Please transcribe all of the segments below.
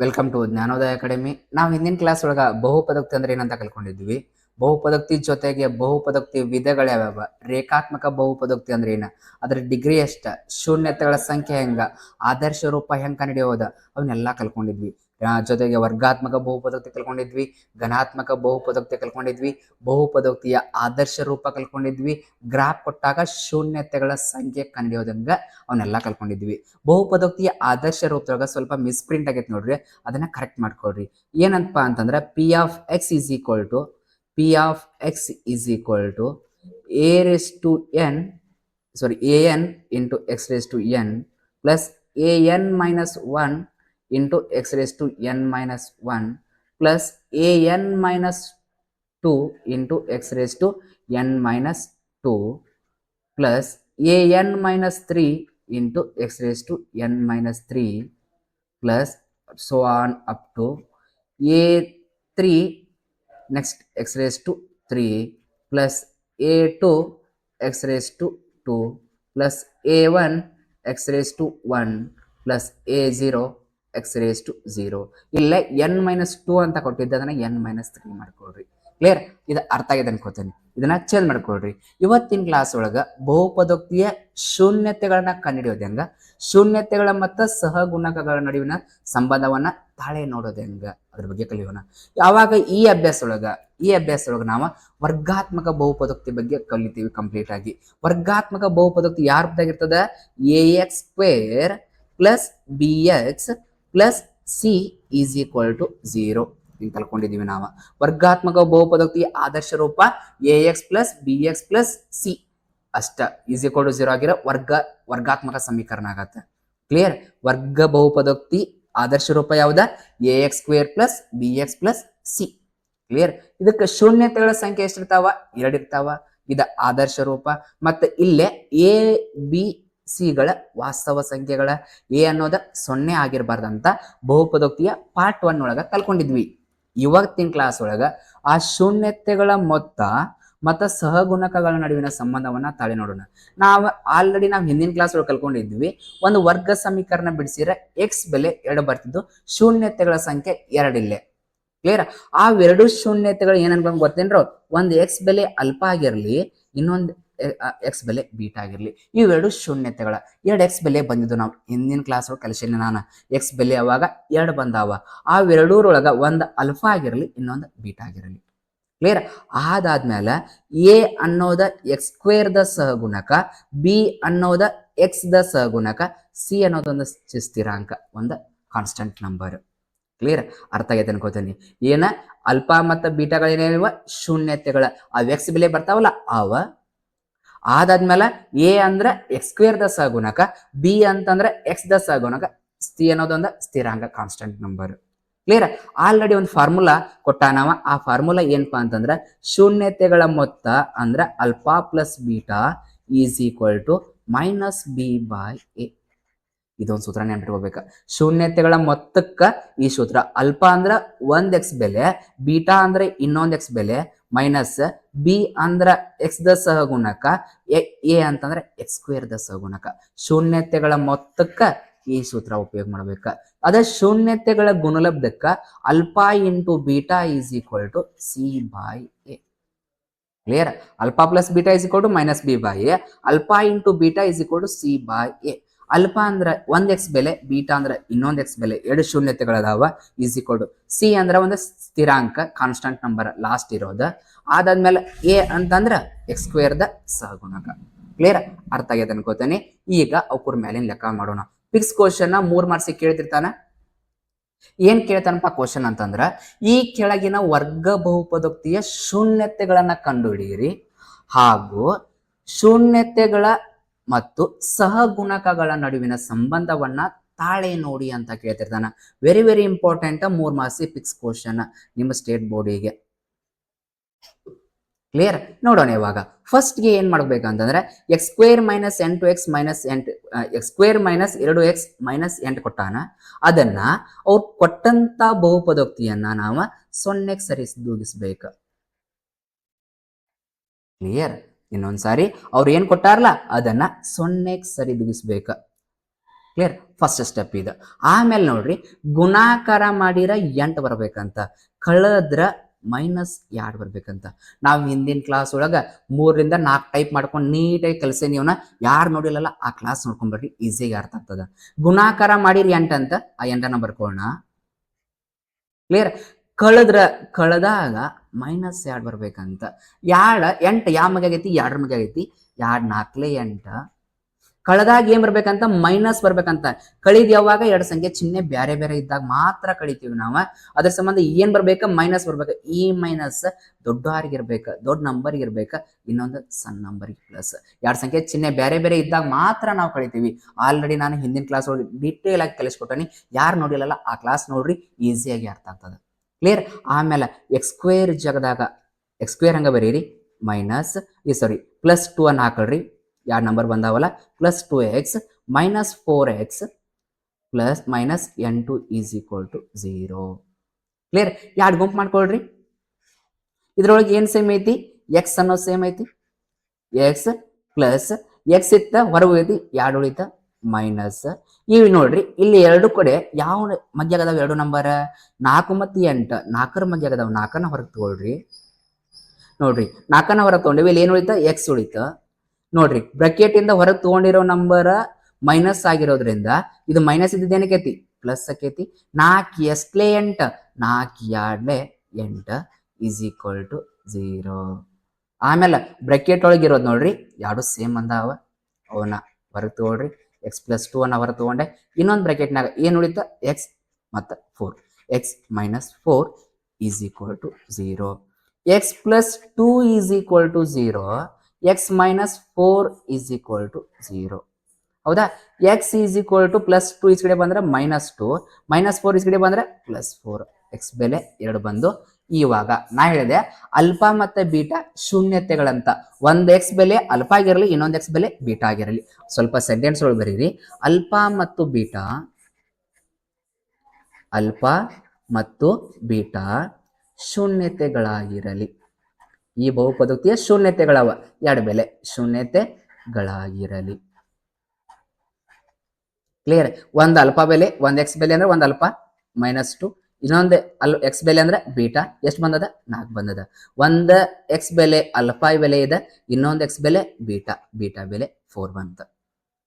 Welcome to Jnanodaya academy. ನಾವು ಹಿಂದಿನ class ಒಳಗ ಬಹುಪದೋಕ್ತಿ ಅಂದ್ರೆ ಏನಂತ ಕಲ್ಕೊಂಡಿದ್ವಿ. ಬಹುಪದೋಕ್ತಿ ಜೊತೆಗೆ ಬಹುಪದೋಕ್ತಿ ವಿಧಗಳ್ಯಾವ್ಯಾವ, ರೇಖಾತ್ಮಕ ಬಹುಪದೋಕ್ತಿ ಅಂದ್ರೆ ಏನ, ಅದ್ರ ಡಿಗ್ರಿ ಎಷ್ಟ, ಶೂನ್ಯತೆಗಳ ಸಂಖ್ಯೆ ಹೆಂಗ, ಆದರ್ಶ ರೂಪ ಹೆಂಗ್ ಕಂಡುಹಿಡಿಯೋದ, ಅವನ್ನೆಲ್ಲ ಕಲ್ಕೊಂಡಿದ್ವಿ. ಜೊತೆಗೆ ವರ್ಗಾತ್ಮಕ ಬಹುಪದೋಕ್ತಿ ಕಲ್ಕೊಂಡಿದ್ವಿ, ಘನಾತ್ಮಕ ಬಹುಪದೋಕ್ತಿ ಕಲ್ಕೊಂಡಿದ್ವಿ, ಬಹುಪದೋಕ್ತಿಯ ಆದರ್ಶ ರೂಪ ಕಲ್ಕೊಂಡಿದ್ವಿ, ಗ್ರಾಫ್ ಕೊಟ್ಟಾಗ ಶೂನ್ಯತೆಗಳ ಸಂಖ್ಯೆ ಕಂಡುಹಿಡಿಯೋದಂಗ ಅವನ್ನೆಲ್ಲ ಕಲ್ಕೊಂಡಿದ್ವಿ. ಬಹುಪದೋಕ್ತಿಯ ಆದರ್ಶ ರೂಪದೊಳಗ ಸ್ವಲ್ಪ ಮಿಸ್ಪ್ರಿಂಟ್ ಆಗೈತೆ ನೋಡ್ರಿ, ಅದನ್ನ ಕರೆಕ್ಟ್ ಮಾಡ್ಕೊಳ್ರಿ. ಏನಂತ ಅಂತಂದ್ರೆ p of x is equal to a raise to n a n into x raise to n plus a n minus 1 into x raise to n minus 1 plus a n minus 2 into x raise to n minus 2 plus a n minus 3 into x raised to n minus 3 plus so on up to a3 next x raised to 3 plus a2 x raised to 2 plus a1 x raised to 1 plus a0 x raised to 0. ಇಲ್ಲೇ n minus 2 ಅಂತ ಕೊಟ್ಟಿದ್ದೆ, ಅದನ್ನ n minus 3 ಮಾಡ್ಕೊಳ್ರಿ. Clear? ಇದು ಅರ್ಥ ಆಗಿದೆ ಅನ್ಕೋತೇನೆ. ಇದನ್ನ change ಮಾಡ್ಕೊಳ್ರಿ. ಇವತ್ತಿನ ಕ್ಲಾಸ್ ಒಳಗ ಬಹುಪದೋಕ್ತಿಯ ಶೂನ್ಯತೆಗಳನ್ನ ಕಂಡುಹಿಡಿಯೋದು ಹೆಂಗ, ಶೂನ್ಯತೆಗಳ ಮತ್ತು ಸಹಗುಣಕಗಳ ನಡುವಿನ ಸಂಬಂಧವನ್ನ ತಾಳೆ ನೋಡೋದು ಹೆಂಗ, ಅದ್ರ ಬಗ್ಗೆ ಕಲಿಯೋಣ. ಯಾವಾಗ ಈ ಅಭ್ಯಾಸ ಒಳಗ ನಾವು ವರ್ಗಾತ್ಮಕ ಬಹುಪದೋಕ್ತಿ ಬಗ್ಗೆ ಕಲಿತೀವಿ ಕಂಪ್ಲೀಟ್ ಆಗಿ. ವರ್ಗಾತ್ಮಕ ಬಹುಪದೋಕ್ತಿ ಯಾರ ರೂಪದಾಗಿರ್ತದ? ax square plus bx plus c is equal to 0 ಕಲ್ಕೊಂಡಿದೀವಿ ನಾವು. ವರ್ಗಾತ್ಮಕ ಬಹುಪದೋಕ್ತಿ ಆದರ್ಶ ರೂಪ ax plus bx plus c ಅಷ್ಟ ಈಸ್ ಈಕ್ವಲ್ ಟು 0 ಆಗಿರೋ ವರ್ಗಾತ್ಮಕ ಸಮೀಕರಣ ಆಗತ್ತೆ. ಕ್ಲಿಯರ್? ವರ್ಗ ಬಹುಪದೋಕ್ತಿ ಆದರ್ಶ ರೂಪ ಯಾವ್ದ? ax square plus bx plus C. Clear? ಇದಕ್ಕೆ ಶೂನ್ಯತೆಗಳ ಸಂಖ್ಯೆ ಎಷ್ಟಿರ್ತಾವ? 2 ಇರ್ತಾವ. ಇದ ಆದರ್ಶ ರೂಪ. ಮತ್ತೆ ಇಲ್ಲೇ ಎ ಬಿ ಸಿಗಳ ವಾಸ್ತವ ಸಂಖ್ಯೆಗಳ ಎ ಅನ್ನೋದ 0 ಆಗಿರಬಾರ್ದಂತ ಬಹುಪದೋಕ್ತಿಯ ಪಾರ್ಟ್ 1 ಒಳಗ ಕಲ್ಕೊಂಡಿದ್ವಿ. ಇವತ್ತಿನ ಕ್ಲಾಸ್ ಒಳಗ ಆ ಶೂನ್ಯತೆಗಳ ಮೊತ್ತ ಮತ್ತು ಸಹಗುಣಕಗಳ ನಡುವಿನ ಸಂಬಂಧವನ್ನ ತಾಳೆ ನೋಡೋಣ. ನಾವು ಹಿಂದಿನ ಕ್ಲಾಸ್ ಒಳಗೆ ಕಲ್ಕೊಂಡಿದ್ವಿ, ಒಂದು ವರ್ಗ ಸಮೀಕರಣ ಬಿಡಿಸಿದ್ರೆ ಎಕ್ಸ್ ಬೆಲೆ 2 ಬರ್ತಿದ್ದು, ಶೂನ್ಯತೆಗಳ ಸಂಖ್ಯೆ 2 ಇಲ್ಲೇ. ಕ್ಲಿಯರ್? ಆ 2 ಶೂನ್ಯತೆಗಳು ಏನನ್ಕೊಂಡ್ ಗೊತ್ತೇನ್ರ? ಒಂದು ಎಕ್ಸ್ ಬೆಲೆ ಅಲ್ಪ ಆಗಿರ್ಲಿ, ಇನ್ನೊಂದು ಎಕ್ಸ್ ಬೆಲೆ ಬೀಟಾ ಆಗಿರ್ಲಿ. ಇವೆರಡು ಶೂನ್ಯತೆಗಳ 2 ಎಕ್ಸ್ ಬೆಲೆ ಬಂದಿದ್ದು ನಾವು ಹಿಂದಿನ ಕ್ಲಾಸ್ ಒಳಗೆ ಕಲಿಸಿಲ್ಲ ನಾನು. ಎಕ್ಸ್ ಬೆಲೆ ಅವಾಗ 2 ಬಂದಾವ. ಆ ಎರಡೂರೊಳಗ ಒಂದು ಅಲ್ಫಾ ಆಗಿರಲಿ, ಇನ್ನೊಂದು ಬೀಟಾ ಆಗಿರಲಿ. ಕ್ಲಿಯರ್? ಅದಾದ್ಮೇಲೆ ಎ ಅನ್ನೋದ ಎಕ್ಸ್ ಸ್ಕ್ವೇರ್ ದ ಸಹಗುಣಕ, ಬಿ ಅನ್ನೋದ ಎಕ್ಸ್ ದ ಸಹಗುಣಕ, ಸಿ ಅನ್ನೋದೊಂದು ಸ್ಥಿರಾಂಕ, ಒಂದು ಕಾನ್ಸ್ಟಂಟ್ ನಂಬರ್. ಕ್ಲಿಯರ್? ಅರ್ಥ ಆಗೈತೆ ಅನ್ಕೋತೀನಿ. ಏನ ಅಲ್ಫಾ ಮತ್ತು ಬೀಟಾಗಳೇನಿವ? ಶೂನ್ಯತೆಗಳ. ಆ ಎಕ್ಸ್ ಬೆಲೆ ಬರ್ತಾವಲ್ಲ ಅವ. ಅದಾದ್ಮೇಲೆ ಎ ಅಂದ್ರೆ ಎಕ್ಸ್ ಸ್ಕ್ವೇರ್ ದ ಸಹಗುಣಕ, ಬಿ ಅಂತಂದ್ರೆ ಎಕ್ಸ್ ದ ಸಹಗುಣಕ, ಸಿ ಅನ್ನೋದೊಂದು ಸ್ಥಿರಾಂಕ, ಕಾನ್ಸ್ಟಂಟ್ ನಂಬರ್. ಕ್ಲಿಯರ್? ಆಲ್ರೆಡಿ ಒಂದು ಫಾರ್ಮುಲಾ ಕೊಟ್ಟಾನವ. ಆ ಫಾರ್ಮುಲಾ ಏನಪ್ಪಾ ಅಂತಂದ್ರೆ ಶೂನ್ಯತೆಗಳ ಮೊತ್ತ ಅಂದ್ರೆ alpha plus beta is equal to minus b by a. ಇದೊಂದು ಸೂತ್ರ ನೆನ್ಪಿಟ್ಕೋಬೇಕ. ಶೂನ್ಯತೆಗಳ ಮೊತ್ತಕ್ಕ ಈ ಸೂತ್ರ. ಅಲ್ಫಾ ಅಂದ್ರ 1 ಎಕ್ಸ್ ಬೆಲೆ, ಬೀಟಾ ಅಂದ್ರೆ ಇನ್ನೊಂದು ಎಕ್ಸ್ ಬೆಲೆ, ಮೈನಸ್ ಬಿ ಅಂದ್ರ ಎಕ್ಸ್ ದ ಸಹಗುಣಕ, ಎ ಅಂತಂದ್ರೆ ಎಕ್ಸ್ ಸ್ಕ್ವೇರ್ ದ ಸಹಗುಣಕ. ಶೂನ್ಯತೆಗಳ ಮೊತ್ತಕ್ಕ ಈ ಸೂತ್ರ ಉಪಯೋಗ ಮಾಡ್ಬೇಕ. ಅದ ಶೂನ್ಯತೆಗಳ ಗುಣಲಬ್ಧಕ್ಕ alpha into beta is equal to C by a. Clear? Alpha plus beta is equal to minus b by a, alpha into beta is equal to C by a. Alpha ಅಂದ್ರೆ 1 ಎಕ್ಸ್ ಬೆಲೆ, beta ಅಂದ್ರೆ ಇನ್ನೊಂದು x ಬೆಲೆ, 2 ಶೂನ್ಯತೆಗಳದಾವ, is equal to C ಅಂದ್ರೆ ಒಂದು ಸ್ಥಿರಾಂಕ, constant number last ಇರೋದು. ಅದಾದ್ಮೇಲೆ ಎ ಅಂತಂದ್ರ ಎಕ್ಸ್ ಸ್ಕ್ವೇರ್ ದ ಸಹಗುಣಕ. ಕ್ಲಿಯರ್? ಅರ್ಥ ಆಗೈತೆ ಅನ್ಕೋತೇನೆ. ಈಗ ಅವ್ರ ಮೇಲಿನ ಲೆಕ್ಕ ಮಾಡೋಣ. ಫಿಕ್ಸ್ ಕ್ವಶನ್ 3 ಮಾರ್ಕ್ಸ್ ಕೇಳ್ತಿರ್ತಾನ. ಏನ್ ಕೇಳ್ತಾನಪ್ಪ ಕ್ವಶನ್ ಅಂತಂದ್ರ, ಈ ಕೆಳಗಿನ ವರ್ಗ ಬಹುಪದೋಕ್ತಿಯ ಶೂನ್ಯತೆಗಳನ್ನ ಕಂಡುಹಿಡಿಯಿರಿ ಹಾಗೂ ಶೂನ್ಯತೆಗಳ ಮತ್ತು ಸಹಗುಣಕಗಳ ನಡುವಿನ ಸಂಬಂಧವನ್ನ ತಾಳೆ ನೋಡಿ ಅಂತ ಕೇಳ್ತಿರ್ತಾನ. Very very important. 3 marks fix question ನಿಮ್ಮ ಸ್ಟೇಟ್ ಬೋರ್ಡಿಗೆ. ಕ್ಲಿಯರ್? ನೋಡೋಣ. ಇವಾಗ ಫಸ್ಟ್ ಗೆ ಏನ್ ಮಾಡ್ಬೇಕಂತಂದ್ರೆ x square minus 8x minus 8 x square minus 2x minus 8 ಕೊಟ್ಟಾನ. ಅದನ್ನ ಅವ್ರು ಕೊಟ್ಟಂತ ಬಹುಪದೋಕ್ತಿಯನ್ನ ನಾವು 0ಗೆ ಸರಿದೂಗಿಸ್ಬೇಕು. ಕ್ಲಿಯರ್? ಇನ್ನೊಂದ್ಸಾರಿ ಅವ್ರು ಏನ್ ಕೊಟ್ಟಾರಲ್ಲ ಅದನ್ನ 0ಗೆ ಸರಿದೂಗಿಸ್ಬೇಕ. ಕ್ಲಿಯರ್, ಫಸ್ಟ್ ಸ್ಟೆಪ್ ಇದು. ಆಮೇಲೆ ನೋಡ್ರಿ ಗುಣಾಕಾರ ಮಾಡಿರ 8 ಬರ್ಬೇಕಂತ, ಕಳೆದ್ರ -2 ಬರ್ಬೇಕಂತ. ನಾವು ಹಿಂದಿನ ಕ್ಲಾಸ್ ಒಳಗ 3ರಿಂದ 4 ಟೈಪ್ ಮಾಡ್ಕೊಂಡು ನೀಟಾಗಿ ಕಲಿಸಿ, ನೀವನ್ನ ಯಾರು ನೋಡಿಲ್ಲಲ್ಲ ಆ ಕ್ಲಾಸ್ ನೋಡ್ಕೊಂಡ್ಬರ್ರಿ, ಈಸಿಯಾಗಿ ಅರ್ಥ ಆಗ್ತದ. ಗುಣಾಕಾರ ಮಾಡಿರಿ 8 ಅಂತ, ಆ 8ನ ಬರ್ಕೊಳ್ಳೋಣ. ಕ್ಲಿಯರ್, ಕಳೆದಾಗ -2 ಬರ್ಬೇಕಂತ. 8 ಯಾವ ಮಗೆ ಆಗೈತಿ, 2 ಮಗೆ ಆಗೈತಿ. 2 4 8. ಕಳೆದಾಗ ಏನ್ ಬರ್ಬೇಕಂತ, ಮೈನಸ್ ಬರ್ಬೇಕಂತ. ಕಳಿದ್ ಯಾವಾಗ ಎರಡು ಸಂಖ್ಯೆ ಚಿಹ್ನೆ ಬೇರೆ ಬೇರೆ ಇದ್ದಾಗ ಮಾತ್ರ ಕಳಿತೀವಿ ನಾವು. ಅದ್ರ ಸಂಬಂಧ ಏನ್ ಬರ್ಬೇಕ, ಮೈನಸ್ ಬರ್ಬೇಕ. ಈ ಮೈನಸ್ ದೊಡ್ಡ ಆರ್ಗೆ ಇರ್ಬೇಕ, ದೊಡ್ಡ ನಂಬರ್ಗೆ ಇರ್ಬೇಕ, ಇನ್ನೊಂದು ಸಣ್ಣ ನಂಬರ್ಗೆ ಪ್ಲಸ್. ಎರಡು ಸಂಖ್ಯೆ ಚಿಹ್ನೆ ಬೇರೆ ಬೇರೆ ಇದ್ದಾಗ ಮಾತ್ರ ನಾವು ಕಳಿತೀವಿ. ಆಲ್ರೆಡಿ ನಾನು ಹಿಂದಿನ ಕ್ಲಾಸ್ ಒಳಗೆ ಡೀಟೇಲ್ ಆಗಿ ಕಲಿಸ್ಕೊಟ್ಟನಿ, ಯಾರು ನೋಡಿಲ್ಲಲ್ಲ ಆ ಕ್ಲಾಸ್ ನೋಡ್ರಿ, ಈಸಿಯಾಗಿ ಅರ್ಥ ಆಗ್ತದೆ. ಕ್ಲಿಯರ್. ಆಮೇಲೆ x² ಜಾಗದಾಗ x² ಹಂಗ ಬರೀರಿ, +2 ಅನ್ನು ಹಾಕೊಳ್ರಿ. ಎರಡು number ಬಂದಾವಲ್ಲ, +2x -4x -n2 = 0. Clear. ಎರಡು ಗುಂಪು ಮಾಡ್ಕೊಳ್ರಿ. ಇದ್ರೊಳಗೆ ಏನ್ ಸೇಮ್ ಐತಿ, ಎಕ್ಸ್ ಅನ್ನೋ ಸೇಮ್ ಐತಿ. ಎಕ್ಸ್ ಪ್ಲಸ್ ಎಕ್ಸ್ ಇತ್ತ ಹೊರಗೆ ಹೋಗೈತಿ, ಎರಡು ಉಳಿತ ಮೈನಸ್. ಇವು ನೋಡ್ರಿ ಇಲ್ಲಿ ಎರಡು ಕಡೆ ಯಾವ ಮಧ್ಯ ಆಗದಾವ, ಎರಡು ನಂಬರ್ 4 ಮತ್ತು 8, 4ರ ಮಧ್ಯ ಆಗದಾವ. 4ನ ಹೊರಗೆ ತಗೊಳ್ರಿ. ನೋಡ್ರಿ 4ನ ಹೊರಗೆ ತಗೊಂಡಿವಿ, ಇಲ್ಲಿ ಏನು ಉಳಿತ, ಎಕ್ಸ್ ಉಳಿತ. ನೋಡ್ರಿ ಬ್ರಾಕೆಟ್ ಇಂದ ಹೊರಗೆ ತಗೊಂಡಿರೋ ನಂಬರ್ ಮೈನಸ್ ಆಗಿರೋದ್ರಿಂದ ಇದು ಮೈನಸ್ ಇದ್ದೇನಕೈತಿ, ಪ್ಲಸ್ ಆಕೈತಿ. 4 ಎಸ್ಟ್ಲೆ 8, 4 2 8 = 0. ಆಮೇಲೆ ಬ್ರಾಕೆಟ್ ಒಳಗೆ ಇರೋದು ನೋಡ್ರಿ, ಎರಡು ಸೇಮ್ ಅಂದಾವ, ಅವನ್ನ ಹೊರಗೆ ತಗೊಳ್ರಿ. x+2 ಅನ್ನ ಹೊರಗೆ ತಗೊಂಡೆ. ಇನ್ನೊಂದು ಬ್ರಾಕೆಟ್ನಾಗ ಏನು ಉಳಿತ, ಎಕ್ಸ್ ಮತ್ತು 4, x - 4 = 0. x+2 = 0, x - 4 = 0. ಹೌದಾ. x +2 ಈ ಕಡೆ ಬಂದ್ರೆ -2, -4 ಈ ಕಡೆ ಬಂದ್ರೆ +4. x ಬೆಲೆ 2 ಬಂದು. ಇವಾಗ ನಾ ಹೇಳಿದೆ ಅಲ್ಫಾ ಮತ್ತೆ ಬೀಟಾ ಶೂನ್ಯತೆಗಳಂತ. ಒಂದು x ಬೆಲೆ ಅಲ್ಫಾ ಆಗಿರಲಿ, ಇನ್ನೊಂದು x ಬೆಲೆ ಬೀಟಾ ಆಗಿರಲಿ. ಸ್ವಲ್ಪ ಸೆಂಟೆನ್ಸ್ ಒಳಗೆ ಬರೀರಿ. ಅಲ್ಫಾ ಮತ್ತು ಬೀಟಾ ಶೂನ್ಯತೆಗಳಾಗಿರಲಿ. ಈ ಬಹುಪದೋಕ್ತಿಯ ಶೂನ್ಯತೆಗಳವ, ಎರಡು ಬೆಲೆ ಶೂನ್ಯತೆಗಳಾಗಿರಲಿ. ಕ್ಲಿಯರ್. ಒಂದು ಅಲ್ಫಾ ಬೆಲೆ, ಒಂದು ಎಕ್ಸ್ ಬೆಲೆ ಅಂದ್ರೆ ಒಂದು ಅಲ್ಫಾ -2, ಇನ್ನೊಂದು ಎಕ್ಸ್ ಬೆಲೆ ಅಂದ್ರೆ ಬೀಟಾ. ಎಷ್ಟು ಬಂದದ, 4 ಬಂದದ. ಒಂದು ಎಕ್ಸ್ ಬೆಲೆ ಅಲ್ಫಾ ಬೆಲೆ ಇದೆ, ಇನ್ನೊಂದು ಎಕ್ಸ್ ಬೆಲೆ ಬೀಟಾ ಬೆಲೆ 4 ಬಂತ.